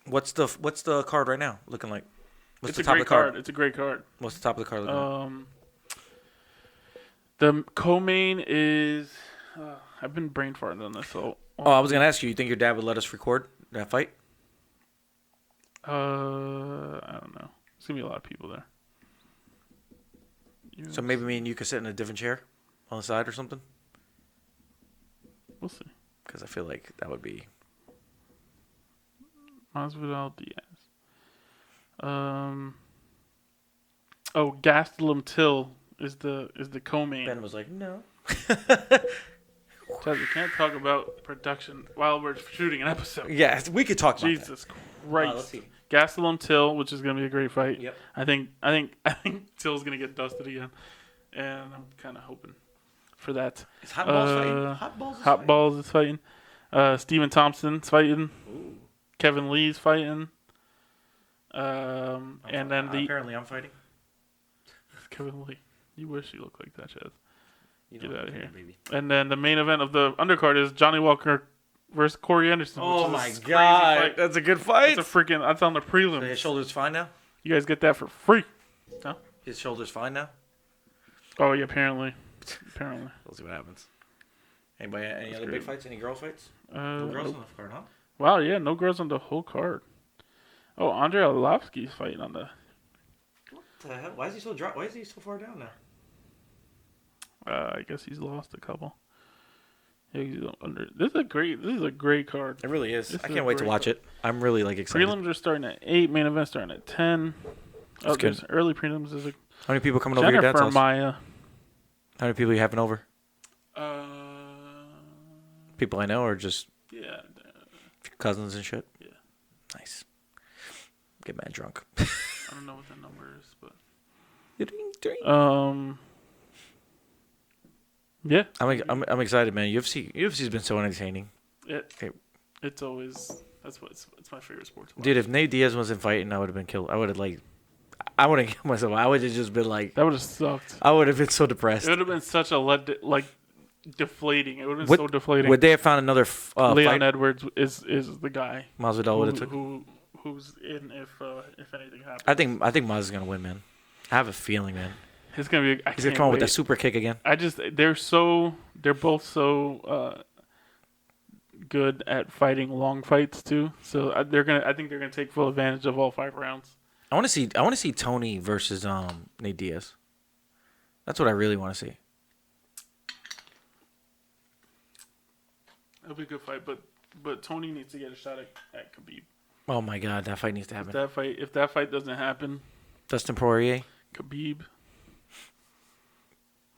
What's the card right now looking like? What's It's the a top of great the card? card. It's a great card. What's the top of the card looking like? The co-main is... I've been brain farting on this, so... Oh, I was gonna ask you. You think your dad would let us record that fight? I don't know. There's gonna be a lot of people there. So maybe me and you could sit in a different chair on the side or something. We'll see. Because I feel like that would be. Masvidal Diaz. Gastelum Till is the co-main. Ben was like, no. Chaz, we can't talk about production while we're shooting an episode. Yeah, we could talk about that. Jesus Christ. Let's see. Gastelum Till, which is gonna be a great fight. Yep. I think Till's gonna get dusted again, and I'm kind of hoping for that. Is Hot Balls fighting? Hot Balls is fighting. Steven Thompson's fighting. Ooh. Kevin Lee's fighting. And then Apparently I'm fighting. Kevin Lee. You wish you looked like that, Chaz. Get know, out of here. Baby. And then the main event of the undercard is Johnny Walker versus Corey Anderson. Oh which my is a crazy God, fight. that's a good fight. That's on the So prelims. his shoulder's fine now. You guys get that for free. No? His shoulder's fine now. Oh yeah, apparently. We'll see what happens. Anybody? Any other great. big fights? Any girl fights? No girls on the card, huh? Wow, yeah, no girls on the whole card. Oh, Andrei Arlovsky's fighting on the. What the hell? Why is he so dry? Why is he so far down now? I guess he's lost a couple. Yeah, he's under. This is a great card. It really is. This I is can't wait to great watch it. I'm really excited. Prelims are starting at 8. Main event starting at 10. That's good. There's early prelims. There's How many people coming over your dad's Jennifer house? Maya. How many people you having over? Uh, People I know, or just yeah. cousins and shit? Yeah. Nice. Get mad drunk. I don't know what the number is, but yeah. I'm excited, man. UFC's been so entertaining. It's always it's my favorite sport to watch. Dude, if Nate Diaz wasn't fighting, I would have been killed. I wouldn't kill myself. I would have just been like, that would have sucked. I would have been so depressed. It would have been such a deflating. It would have been so deflating. Would they have found another Leon fight? Edwards is the guy. Masvidal would have took. Who's in if anything happens? I think Maz is gonna win, man. I have a feeling, man. It's gonna be. He's gonna come out with that super kick again. They're both so good at fighting long fights too. So I think they're gonna take full advantage of all 5 rounds. I want to see Tony versus Nate Diaz. That's what I really want to see. It'll be a good fight, but Tony needs to get a shot at Khabib. Oh my God, that fight needs to happen. If that fight doesn't happen, Dustin Poirier, Khabib.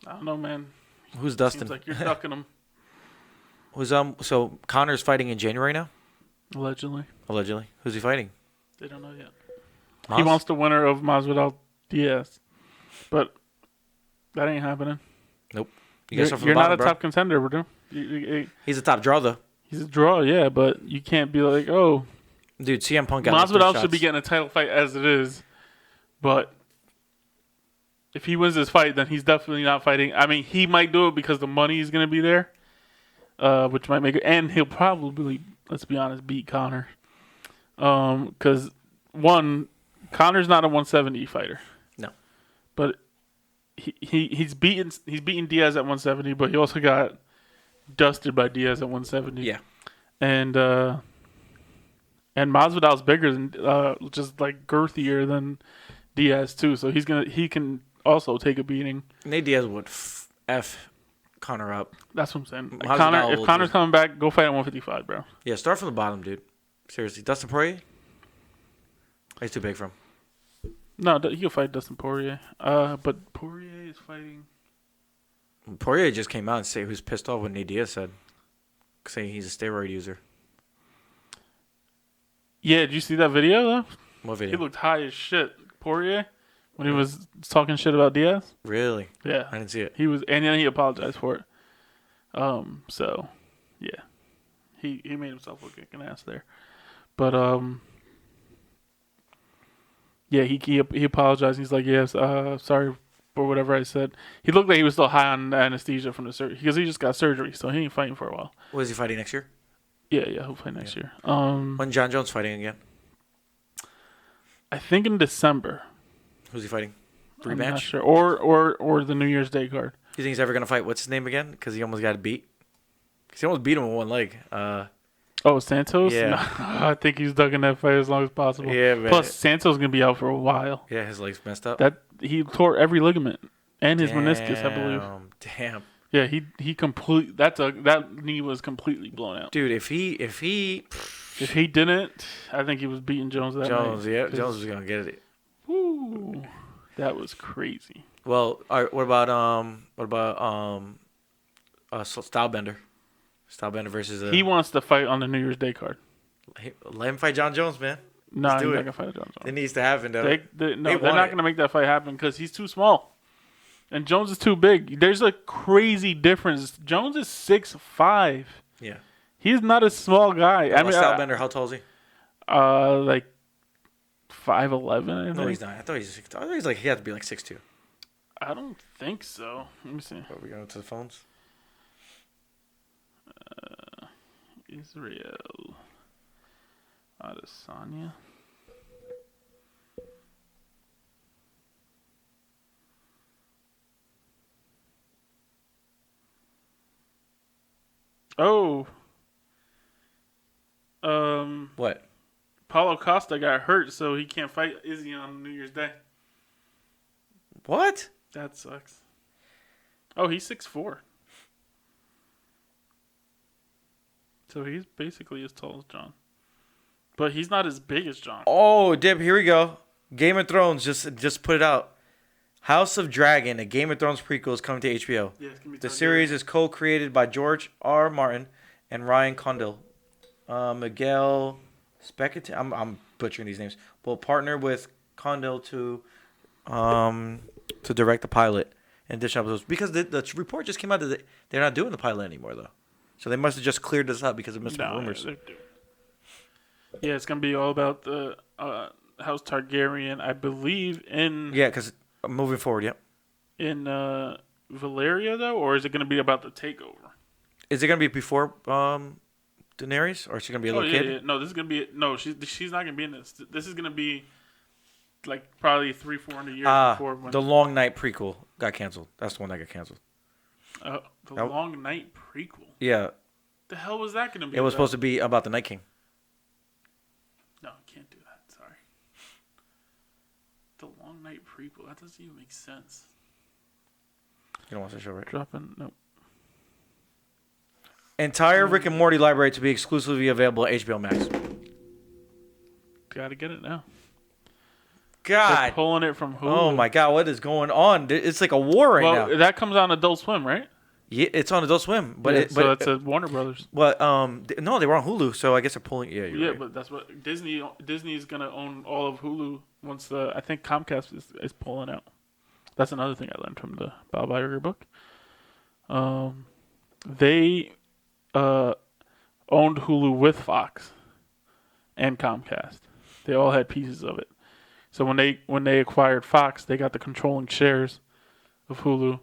I don't know, man. Who's Dustin? Seems like you're ducking him. So Connor's fighting in January now? Allegedly. Who's he fighting? They don't know yet. Maz? He wants the winner of Masvidal Diaz, but that ain't happening. Nope. You're not a top contender, bro. He's a top draw though. He's a draw, yeah, but you can't be like, oh, dude. CM Punk got Masvidal should be getting a title fight as it is, but if he wins this fight, then he's definitely not fighting. I mean, he might do it because the money is going to be there, which might make it, and he'll probably, let's be honest, beat Conor, because Conor's not a 170 fighter. No, but he's beaten Diaz at 170, but he also got dusted by Diaz at 170. Yeah, and Masvidal's bigger than just like girthier than Diaz too, so he can also take a beating. Nate Diaz would f Conor up. That's what I'm saying. If Conor's coming back, go fight at 155, bro. Yeah, start from the bottom, dude. Seriously, Dustin Poirier. He's too big for him. No, he'll fight Dustin Poirier. But Poirier is fighting. Poirier just came out and said he was pissed off what Nate Diaz said, saying he's a steroid user. Yeah, did you see that video though? What video? He looked high as shit, Poirier, when he was talking shit about Diaz. Really? Yeah, I didn't see it. He was, and then he apologized for it. So, yeah, he made himself look like an ass there, but yeah, he apologized. He's like, yes, sorry for whatever I said. He looked like he was still high on anesthesia from the surgery because he just got surgery, so he ain't fighting for a while. What is he fighting next year? Yeah, he'll fight next year. When John Jones fighting again? I think in December. Who's he fighting? Rematch? I'm not sure. Or the New Year's Day card. You think he's ever gonna fight? What's his name again? Because he almost got beat. Because he almost beat him with one leg. Santos? Yeah. No, I think he's ducking that fight as long as possible. Yeah, man. Plus, Santos gonna be out for a while. Yeah, his leg's messed up. That he tore every ligament and his meniscus, I believe. Damn. Yeah, he complete. That knee was completely blown out. Dude, if he didn't, I think he was beating Jones that night. Yeah, Jones was gonna get it. Woo, that was crazy. Well, all right, what about Stylebender? Stylebender versus he wants to fight on the New Year's Day card. Let him fight John Jones, man. No, he's not gonna fight John Jones. It needs to happen, though. They're not gonna make that fight happen because he's too small, and Jones is too big. There's a crazy difference. Jones is 6'5". Yeah, he's not a small guy. Stylebender, how tall is he? Like 5'11". I think. No, he's not. I thought he had to be like 6'2". I don't think so. Let me see. Are we going to the phones? Israel Adesanya. Oh. What? Paulo Costa got hurt, so he can't fight Izzy on New Year's Day. What? That sucks. Oh, he's 6'4". So he's basically as tall as John. But he's not as big as John. Oh, Dib, here we go. Game of Thrones just put it out. House of Dragon, a Game of Thrones prequel, is coming to HBO. Yeah, it's gonna be the series is co-created by George R. Martin and Ryan Condal. Miguel Specate, I'm butchering these names, will partner with Condell to direct the pilot and additional episodes because the report just came out that they're not doing the pilot anymore though. So they must have just cleared this up because of rumors. Yeah, it's gonna be all about the House Targaryen, I believe. Yeah, because moving forward, yep. In Valyria though, or is it gonna be about the takeover? Is it gonna be before Daenerys, or is she gonna be a little kid? Yeah. No, this is gonna be she's not gonna be in this. This is gonna be like probably 300-400 years before. The Long Night prequel got canceled. That's the one that got canceled. Long Night prequel. Yeah. The hell was that gonna be? It was supposed to be about the Night King. No, you can't do that. Sorry. The Long Night prequel. That doesn't even make sense. You don't watch that show, right? Dropping. Nope. Entire Rick and Morty library to be exclusively available at HBO Max. Gotta get it now. God. They're pulling it from Hulu. Oh my God, what is going on? It's like a war right now. That comes on Adult Swim, right? Yeah, it's on Adult Swim, but it's a Warner Brothers. But no, they were on Hulu, so I guess they're pulling. Yeah, you're right. But that's what Disney's gonna own all of Hulu once I think Comcast is pulling out. That's another thing I learned from the Bob Iger book. They owned Hulu with Fox and Comcast. They all had pieces of it. So when they acquired Fox, they got the controlling shares of Hulu,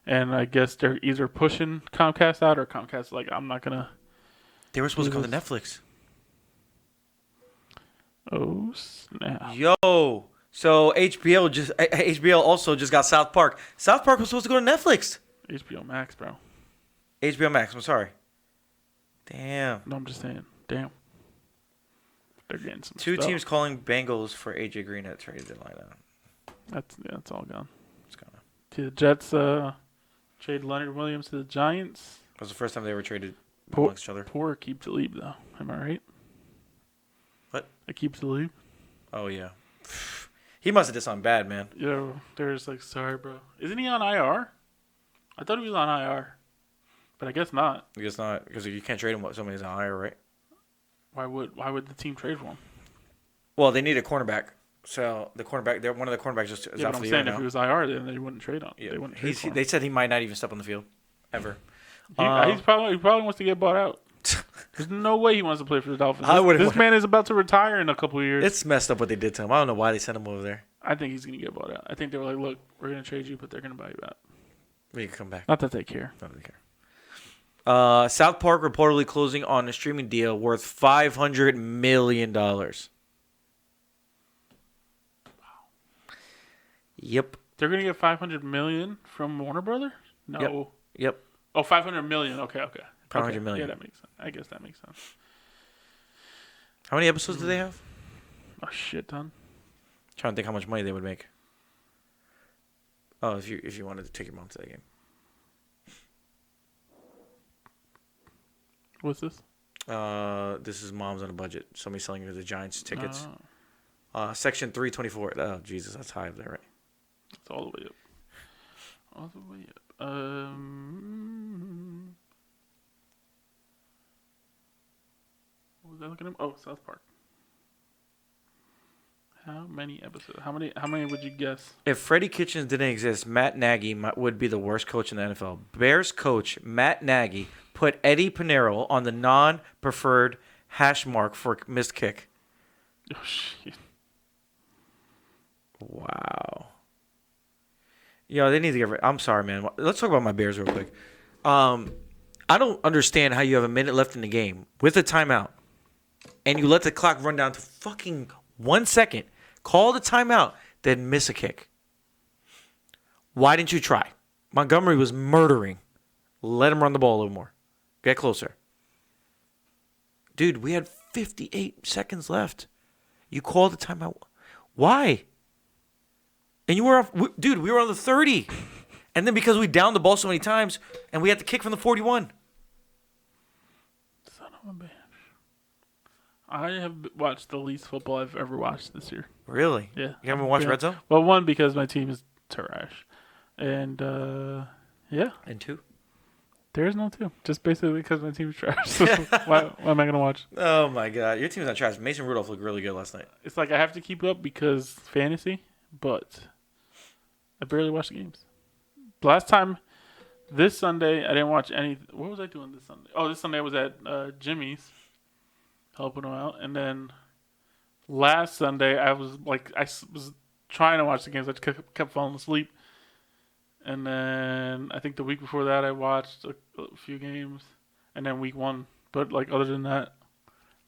and I guess they're either pushing Comcast out or Comcast like, I'm not gonna. They were supposed to come to Netflix. Oh snap! Yo, so HBO also just got South Park. South Park was supposed to go to Netflix. HBO Max, bro. HBO Max. I'm sorry. Damn. No, I'm just saying. Damn. They're getting some Two stuff. teams calling Bengals for AJ Green at trade deadline. That's all gone. It's gone. The Jets trade Leonard Williams to the Giants. That was the first time they ever traded amongst each other. Poor Keep Talib though. Am I right? What? Keep Talib. Oh yeah. He must have did something bad, man. Yo, they're just like, sorry, bro. Isn't he on IR? I thought he was on IR, but I guess not. I guess not, because you can't trade him with somebody's on IR, right? Why would the team trade for him? Well, they need a cornerback. So one of the cornerbacks just is Yeah, out but for I'm the saying year if now. he was IR, then they wouldn't trade on. Yeah. They wouldn't trade for him. They said he might not even step on the field, ever. He probably wants to get bought out. There's no way he wants to play for the Dolphins. This man is about to retire in a couple of years. It's messed up what they did to him. I don't know why they sent him over there. I think he's gonna get bought out. I think they were like, look, we're gonna trade you, but they're gonna buy you out. We can come back. Not that they care. Not that they care. South Park reportedly closing on a streaming deal worth $500 million. Wow. Yep. They're gonna get $500 million from Warner Brothers? No. Yep. Oh, $500 million. Okay. $500 million. Yeah, that makes sense. I guess that makes sense. How many episodes do they have? A shit ton. Trying to think how much money they would make. Oh, if you wanted to take your mom to that game. What's this? This is Mom's on a budget. Somebody selling her the Giants tickets. Section 324. Oh, Jesus, that's high up there, right? It's all the way up. All the way up. What was I looking at? Oh, South Park. How many episodes? How many would you guess? If Freddie Kitchens didn't exist, Matt Nagy would be the worst coach in the NFL. Bears coach Matt Nagy put Eddie Pinero on the non-preferred hash mark for missed kick. Oh, shit. Wow. Yo, they need to get rid. I'm sorry, man. Let's talk about my Bears real quick. I don't understand how you have a minute left in the game with a timeout, and you let the clock run down to fucking 1 second. Call the timeout, then miss a kick. Why didn't you try? Montgomery was murdering. Let him run the ball a little more. Get closer. Dude, we had 58 seconds left. You called the timeout. Why? And you were off. Dude, we were on the 30. And then because we downed the ball so many times, and we had to kick from the 41. Son of a bitch. I have watched the least football I've ever watched this year. Really? Yeah. You haven't watched Red Zone? Well, one, because my team is trash. And, yeah. And two? There is no two. Just basically because my team's trash. So why am I gonna watch? Oh my God, your team's not trash. Mason Rudolph looked really good last night. It's like I have to keep up because fantasy, but I barely watch the games. Last time, this Sunday, I didn't watch any. What was I doing this Sunday? Oh, this Sunday I was at Jimmy's, helping him out, and then last Sunday I was was trying to watch the games. I just kept falling asleep. And then I think the week before that I watched a few games, and then week 1. But like other than that,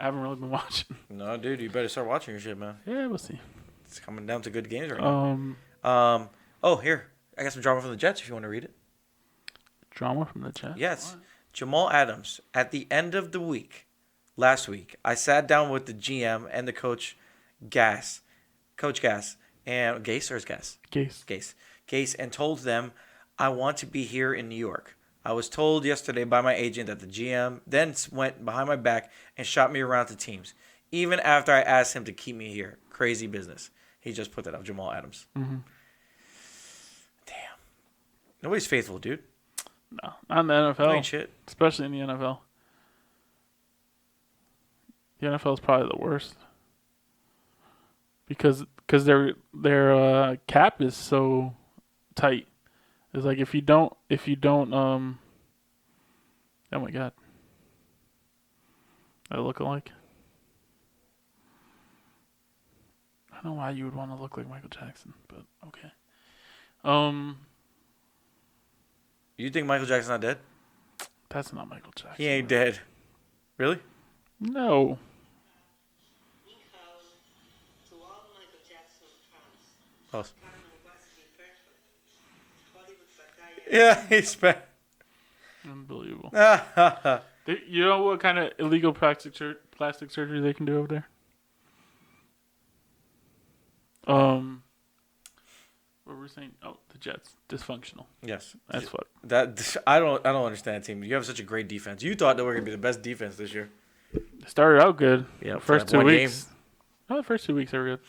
I haven't really been watching. No, dude, you better start watching your shit, man. Yeah, we'll see. It's coming down to good games right now. Oh, here, I got some drama from the Jets. If you want to read it. Drama from the Jets. Yes, What? Jamal Adams. At the end of the week, last week, I sat down with the GM and the coach, Coach Gas, and Gase or is Gas? Gase, and told them I want to be here in New York. I was told yesterday by my agent that the GM then went behind my back and shot me around to teams, even after I asked him to keep me here. Crazy business. He just put that up, Jamal Adams. Mm-hmm. Damn. Nobody's faithful, dude. No, not in the NFL. Ain't shit. Especially in the NFL. The NFL is probably the worst because their cap is so tight. It's like if you don't oh my God. I look alike. I don't know why you would want to look like Michael Jackson, but okay. You think Michael Jackson's not dead? That's not Michael Jackson. He ain't dead. Really? No. Oh. Yeah, he's back. Unbelievable. Yeah, You know what kind of illegal plastic surgery they can do over there? What were we saying? Oh, the Jets dysfunctional. yes. That's what. That I don't understand, team. You have such a great defense. You thought they were gonna be the best defense this year. They started out good. Yeah, The for first that 2 one weeks. No, the first 2 weeks they were good.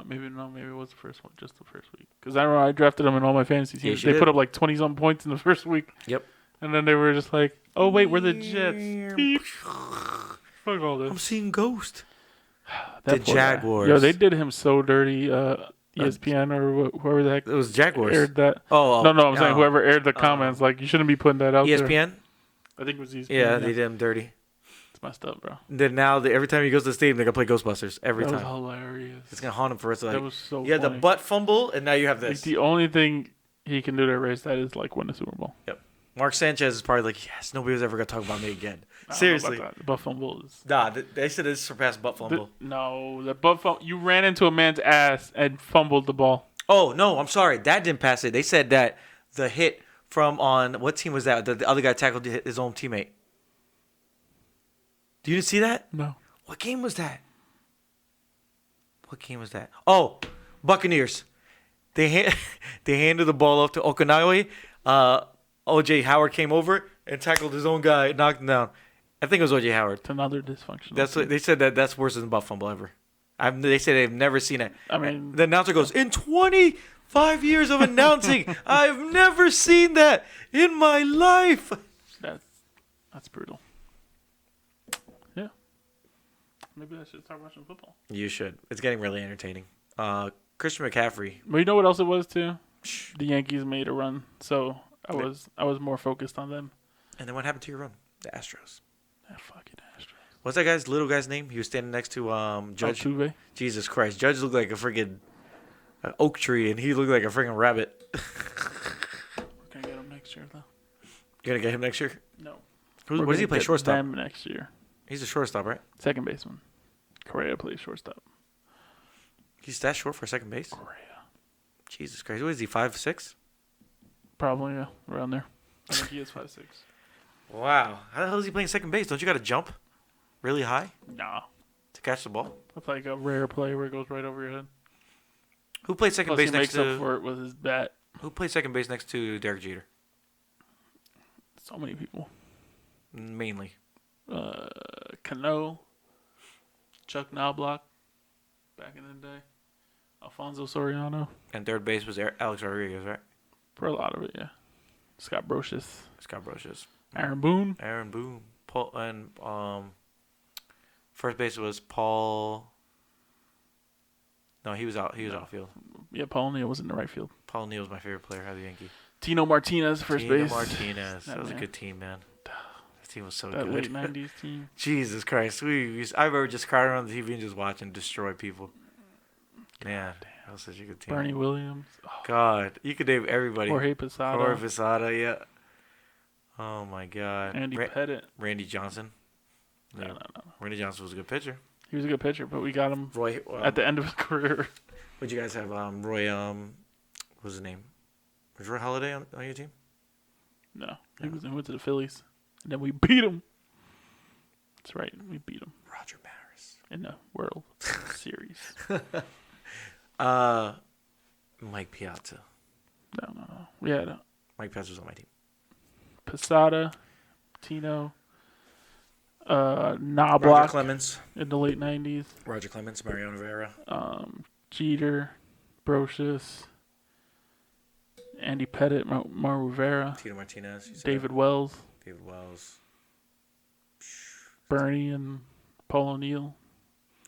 Maybe it was the first one, just the first week. Because I remember I drafted them in all my fantasy teams. Yes, you They put did. up like 20-something points in the first week. Yep. And then they were just like, oh, wait, we're the Jets. Beep. Fuck all this. I'm seeing Ghost. That the poor guy. Jaguars. Yo, they did him so dirty. ESPN or whoever the heck It was Jaguars. aired that. Oh, No, I'm saying whoever aired the comments. Like, you shouldn't be putting that out there. ESPN. I think it was ESPN. Yeah, they did him dirty. It's messed up, bro. Then now every time he goes to the stadium, they're gonna play Ghostbusters every That time. was hilarious. It's gonna haunt him for the rest of the That life. was so You had the funny. butt fumble, and now you have Like, this. the only thing he can do to erase that is, like, win the Super Bowl. Mark Sanchez is probably like, yes, nobody was ever gonna talk about me again. I don't know Seriously. about that. The butt fumble is... Nah, they said it surpassed butt fumble. The butt fumble... You ran into a man's ass and fumbled the ball. Oh no, I'm sorry, that didn't pass it. They said that the hit from on what team was that? The other guy tackled his own teammate. You didn't see that? No. What game was that? Oh, Buccaneers. They handed the ball off to Okinawa. O.J. Howard came over and tackled his own guy, knocked him down. I think it was O.J. Howard. It's another dysfunctional. That's what they said. That's worse than butt fumble ever. They said they've never seen it. I mean... The announcer goes, in 25 years of announcing, I've never seen that in my life. That's brutal. Yeah. Maybe I should start watching football. You should. It's getting really entertaining. Christian McCaffrey. But you know what else it was too? The Yankees made a run, so I was more focused on them. And then what happened to your run? The Astros. That fucking Astros. What's that little guy's name? He was standing next to Judge. Altuve. Jesus Christ. Judge looked like a friggin' oak tree, and he looked like a friggin' rabbit. We're gonna get him next year, though. You're going to get him next year? No. What does he play? Shortstop? Them next year. He's a shortstop, right? Second baseman. Correa plays shortstop. He's that short for second base? Correa. Jesus Christ. What is he, 5'6"? Probably, yeah. Around there. I think he is 5'6". Wow. How the hell is he playing second base? Don't you got to jump really high Nah. to catch the ball? That's like a rare play where it goes right over your head. Who played second Plus base he next makes up to... for it with his bat. Who played second base next to Derek Jeter? So many people. Mainly. Cano. Chuck Knobloch. Back in the day. Alfonso Soriano. And third base was Alex Rodriguez, right? For a lot of it, yeah. Scott Brocious. Aaron Boone. Paul and first base was Paul. No, he was out. He was outfield. Yeah, Paul O'Neill was in the right field. Paul O'Neill was my favorite player out of the Yankee. Tino Martinez, first base. That was a good team, man. That team was so that good. Late 90s team. Jesus Christ. I remember just crying around the TV and just watching destroy people. Man, that was such a good team. Bernie Williams. Oh. God. You could name everybody. Jorge Posada, yeah. Oh, my God. Andy Pettit. Randy Johnson. No. Randy Johnson was a good pitcher. He was a good pitcher, but we got him Roy at the end of his career. What'd you guys have? Roy, what was his name? Was Roy Halladay on your team? No. He went to the Phillies. And then we beat him. That's right. We beat him. Roger Maris. In the World Series. Mike Piazza. No. We had Mike Piazza was on my team. Posada, Tino, Knobloch. Roger Clemens. In the late 90s. Roger Clemens, Mariano Rivera. Jeter, Brocious, Andy Pettit, Mar Rivera. Tito Martinez. David Wells. Bernie and Paul O'Neill.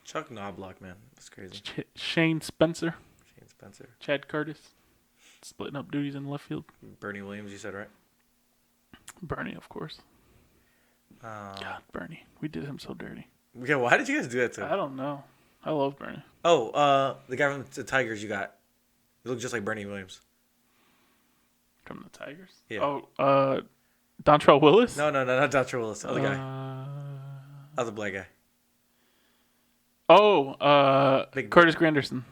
Chuck Knobloch, man. That's crazy. Shane Spencer. Chad Curtis. Splitting up duties in left field. Bernie Williams, you said, right? Bernie, of course. God, Bernie. We did him so dirty. Yeah, why did you guys do that to him? I don't know. I love Bernie. Oh, the guy from the Tigers you got. He looked just like Bernie Williams. From the Tigers? Yeah. Oh, Dontrell Willis? No, not Dr. Willis. The other guy. Other black guy. Oh, Curtis Granderson.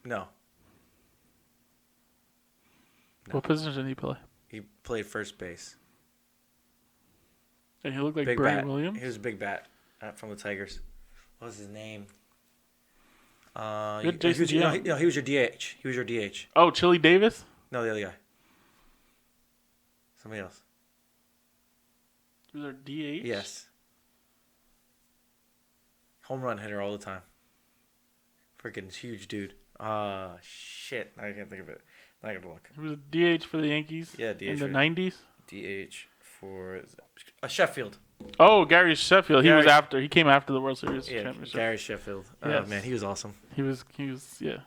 No. What position did he play? He played first base. And he looked like Big Bernie bat. Williams? He was a big bat from the Tigers. What was his name? Jason he was your DH. Oh, Chili Davis? No, the other guy. Somebody else. He was our DH? Yes. Home run hitter all the time. Freaking huge dude. Shit. I can't think of it. I gotta look. He was a DH for the Yankees? Yeah, DH. In the 90s? DH for Sheffield. Oh, Gary Sheffield. He came after the World Series championship. Gary Sheffield. Yes. Oh man, he was awesome. He was yeah. It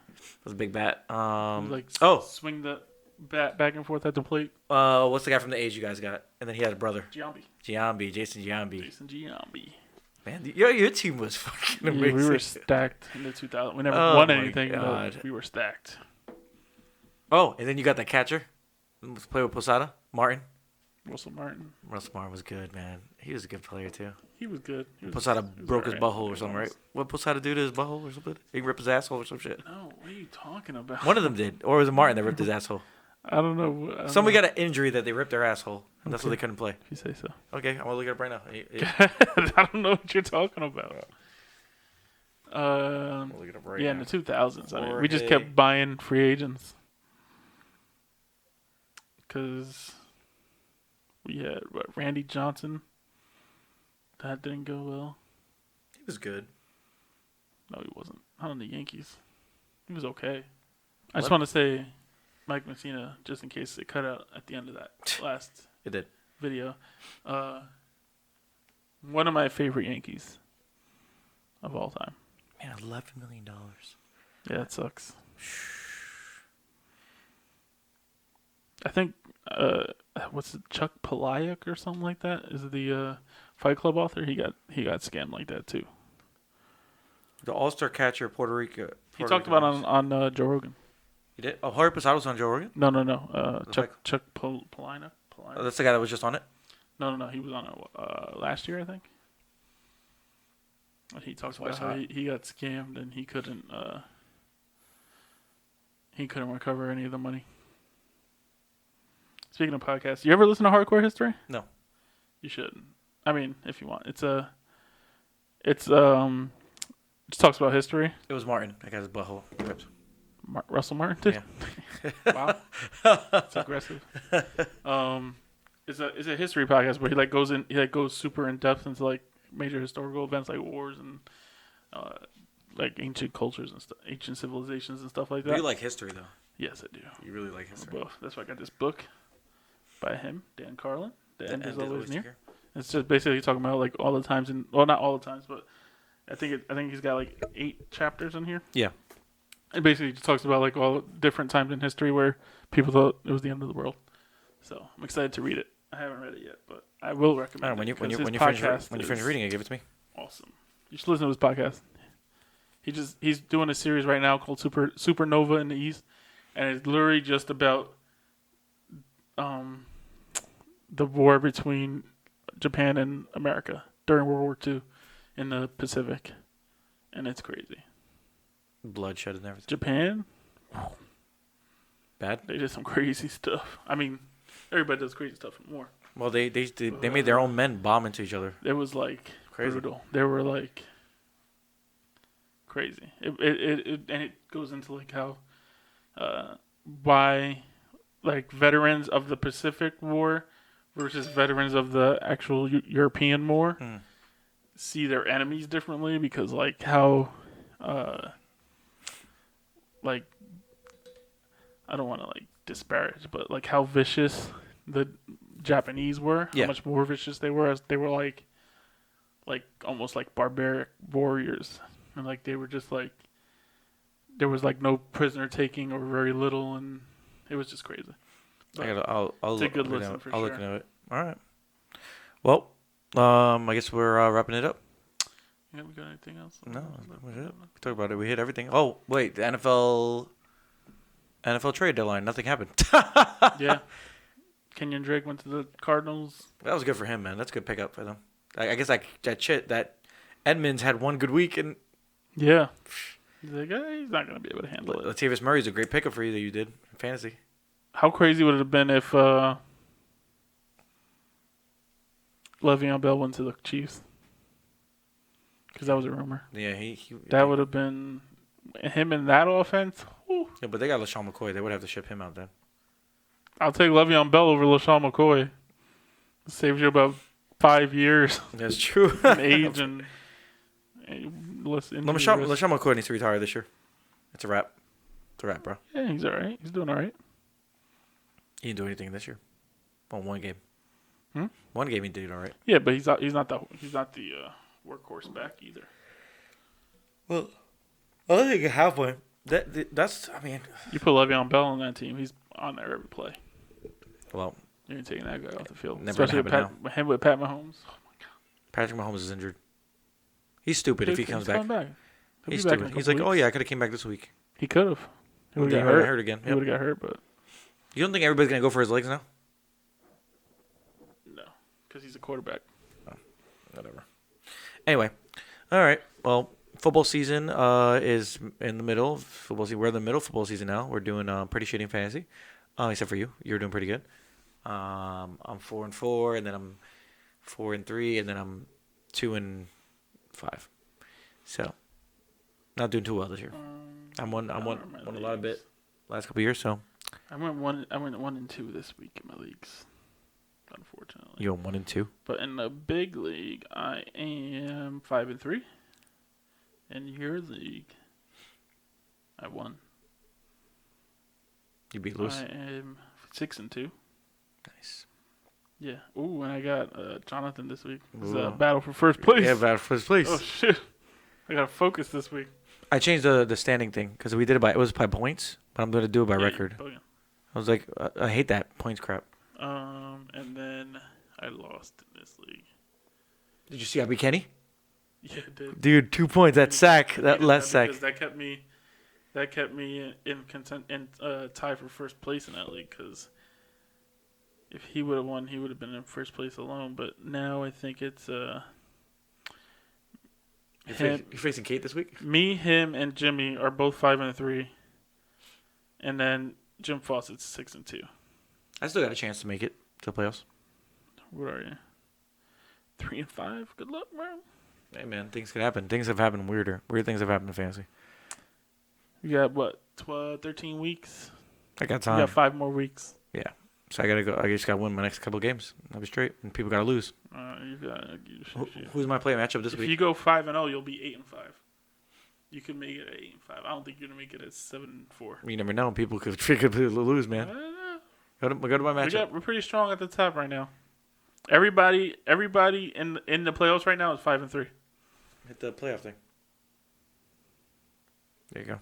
was a big bat. Swing the bat back and forth at the plate. What's the guy from the A's you guys got? And then he had a brother. Jason Giambi. Man, your team was fucking amazing. Yeah, we were stacked in the 2000s. We never won anything, but we were stacked. Oh, and then you got the catcher. Play with Posada, Russell Martin was good, man. He was a good player too. He was good. Posada broke his butthole or something, right? What Posada do to his butthole or something? He ripped his asshole or some shit. No, what are you talking about? One of them did, or was it Martin that ripped his asshole? I don't know. Somebody got an injury that they ripped their asshole, and that's why they couldn't play. If you say so. Okay, I'm gonna look it up right now. I don't know what you're talking about. Look it up right now. In the 2000s. I mean, we just kept buying free agents because we had Randy Johnson. That didn't go well. He was good. No, he wasn't. Not on the Yankees. He was okay. I just want to say, Mike Messina, just in case it cut out at the end of that last It did. video. One of my favorite Yankees of all time. Man, $11 million. Yeah, that sucks. I think what's it, Chuck Palahniuk or something like that is the Fight Club author. He got scammed like that too. The All-Star catcher, Puerto Rico. He talked about on Joe Rogan. He did. Oh, Jorge Posada was on Joe Rogan. No. Chuck Palahniuk. Oh, that's the guy that was just on it. No. He was on it last year, I think. And he talks about how he got scammed and he couldn't recover any of the money. Speaking of podcasts, you ever listen to Hardcore History? No. You should. I mean, if you want. It's just talks about history. It was Martin. That guy's butthole ripped. Russell Martin did? Yeah. Wow. That's aggressive. It's a history podcast where he goes super in depth into like major historical events like wars and like ancient cultures and ancient civilizations and stuff like that. You like history though. Yes, I do. You really like history. Well, that's why I got this book. by him, Dan Carlin. The The end is always near. It's just basically talking about like all the times not all the times, but I think he's got like 8 chapters in here. Yeah. It basically just talks about like all different times in history where people thought it was the end of the world. So I'm excited to read it. I haven't read it yet, but I will recommend it. When you finish reading it, give it to me. Awesome. You should listen to his podcast. He's doing a series right now called Supernova in the East, and it's literally just about the war between Japan and America during World War II in the Pacific, and it's crazy. Bloodshed and everything. Japan, Bad. they did some crazy stuff. I mean, everybody does crazy stuff in war. Well, they made their own men bomb into each other. It was like Crazy. brutal. They were like crazy. It and it goes into like how why like veterans of the Pacific War versus veterans of the actual European War see their enemies differently because like how like I don't want to like disparage, but like how vicious the Japanese were, Yeah. how much more vicious they were, as they were like almost like barbaric warriors, and like they were just like there was like no prisoner taking or very little, and it was just crazy. But I'll it's a good look listen into it. for I'll sure. look into it. All right. Well, I guess we're wrapping it up. Yeah, we got anything else? No, that was it. We talked about it. We hit everything. Oh, wait, the NFL trade deadline. Nothing happened. Yeah. Kenyon Drake went to the Cardinals. That was good for him, man. That's a good pickup for them. I guess that Edmonds had one good week, and Yeah. He's like, he's not going to be able to handle it. Latavius Murray's a great pickup for you that you did in fantasy. How crazy would it have been if Le'Veon Bell went to the Chiefs? Because that was a rumor. Yeah, he That would have been him in that offense. Whew. Yeah, but they got LaShawn McCoy. They would have to ship him out then. I'll take Le'Veon Bell over LaShawn McCoy. It saves you about 5 years That's true. in age and less injury risk. LaShawn McCoy needs to retire this year. It's a wrap. It's a wrap, bro. Yeah, he's all right. He's doing all right. He didn't do anything this year. Well, one game. Hmm? One game he did all right. Yeah, but he's not the workhorse back either. Well, I don't think you have one. That's, I mean. You put Le'Veon Bell on that team, he's on there every play. Well, You ain't taking that guy off the field. Never Especially with him with Pat Mahomes. Patrick Mahomes is injured. He's stupid if he comes back. He'll He's be back in a stupid. He's couple like, oh weeks. yeah, I could have came back this week. He could have. He would Then have he got would've hurt. hurt again. He Yep. would have got hurt, but You don't think everybody's gonna go for his legs now? no, because he's a quarterback. Whatever. Anyway, all right. Well, football season is in the middle. We're in the middle of football season now. We're doing pretty shitty in fantasy, except for you. You're doing pretty good. I'm 4-4, and then I'm 4-3, and then I'm 2-5. So, not doing too well this year. I won a lot of bit last couple of years. So I went 1-2 this week in my leagues, unfortunately. you won 1-2. But in the big league, I am 5-3. In your league, I won. You beat Lewis. I am 6-2. Nice. Yeah. Ooh, and I got Jonathan this week. It's Ooh. a battle for first place. Yeah, bad first place. Oh shit! I got to focus this week. I changed the standing thing because we did it was by points, but I'm gonna do it by Yeah, record. you're bugging. I was like, I hate that points crap. And then I lost in this league. Did you see I beat Kenny? Yeah, it did. Dude, 2 points. That sack, I that needed last sack. because that kept me in content and tie for first place in that league. Because if he would have won, he would have been in first place alone. But now I think it's You're facing Kate this week? me, him, and Jimmy are both 5-3, and then Jim Fawcett's 6-2. I still got a chance to make it to the playoffs. What are you? 3-5. Good luck, bro. Hey, man, things could happen. Things have happened weird things have happened in fantasy. You got what? 13 weeks. I got You time. got 5 more weeks. Yeah. So I gotta go. I just gotta win my next couple of games. I'll be straight, and people gotta lose. Who's my play matchup this If week? you go 5-0, you'll be 8-5. You could make it at 8-5. I don't think you're gonna make it at 7-4. You never know. People could lose, man. I don't know. Go to my matchup. We're pretty strong at the top right now. Everybody in the playoffs right now is 5-3. Hit the playoff thing. There you go.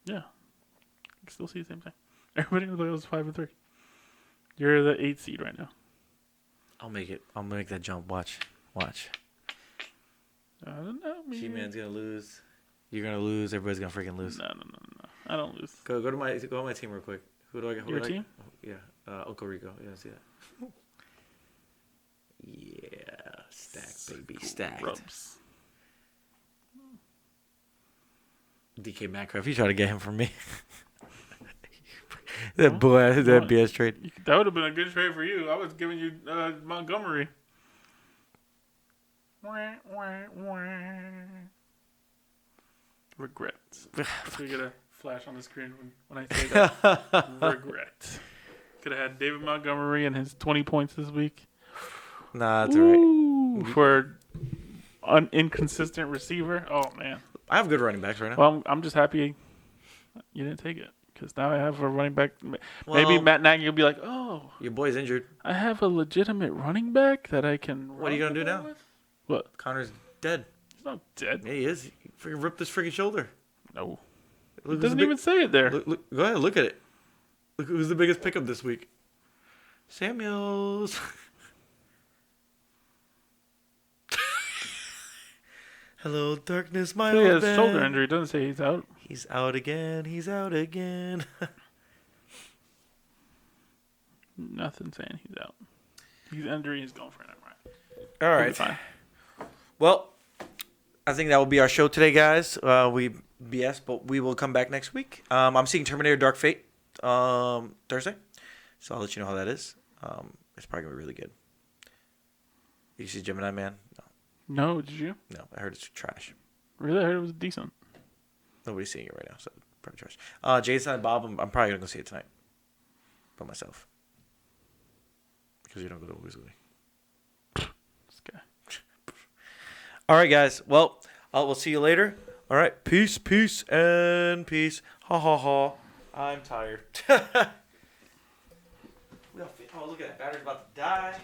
Yeah, I can still see the same thing. Everybody in the playoffs is 5-3. You're the 8th seed right now. I'll make it. I'll make that jump. Watch. I don't know. G-Man's gonna lose. You're gonna lose. Everybody's gonna freaking lose. No. I don't lose. Go to my team real quick. Who do I get? Your team? Yeah, Uncle Rico. Yeah, see that. Yeah, stacked, baby, stacked. Rubs. DK Metcalf. You try to get him from me. That boy, that BS trade. That would have been a good trade for you. I was giving you Montgomery. Regrets. So you get a flash on the screen when I say that. Regret. Could have had David Montgomery and his 20 points this week. Nah, that's all right. For an inconsistent receiver. Oh, man. I have good running backs right now. Well, I'm just happy you didn't take it. Because now I have a running back. Maybe Matt Nagy will be like, oh. Your boy's injured. I have a legitimate running back that I can What are you going to do now? With? What? Connor's dead. He's not dead. Yeah, he is. He freaking ripped his freaking shoulder. No. Look, It doesn't even say it there. Look, go ahead, look at it. Look who's the biggest pickup this week. Samuels. Hello, darkness, my old He has man. shoulder injury. It doesn't say he's out. He's out again. He's out again. Nothing saying he's out. He's injury. He's going for it. All He'll be right. fine. Well, I think that will be our show today, guys. We BS, but we will come back next week. I'm seeing Terminator Dark Fate Thursday, so I'll let you know how that is. It's probably going to be really good. You see Gemini Man? No, did you? No, I heard it's trash. Really? I heard it was decent. Nobody's seeing it right now, so probably trash. Jason and Bob, I'm probably going to go see it tonight by myself. Because you don't go to movies with me. This guy. All right, guys. Well, we'll see you later. All right. Peace, and peace. Ha, ha, ha. I'm tired. Oh, look at that. Battery's about to die.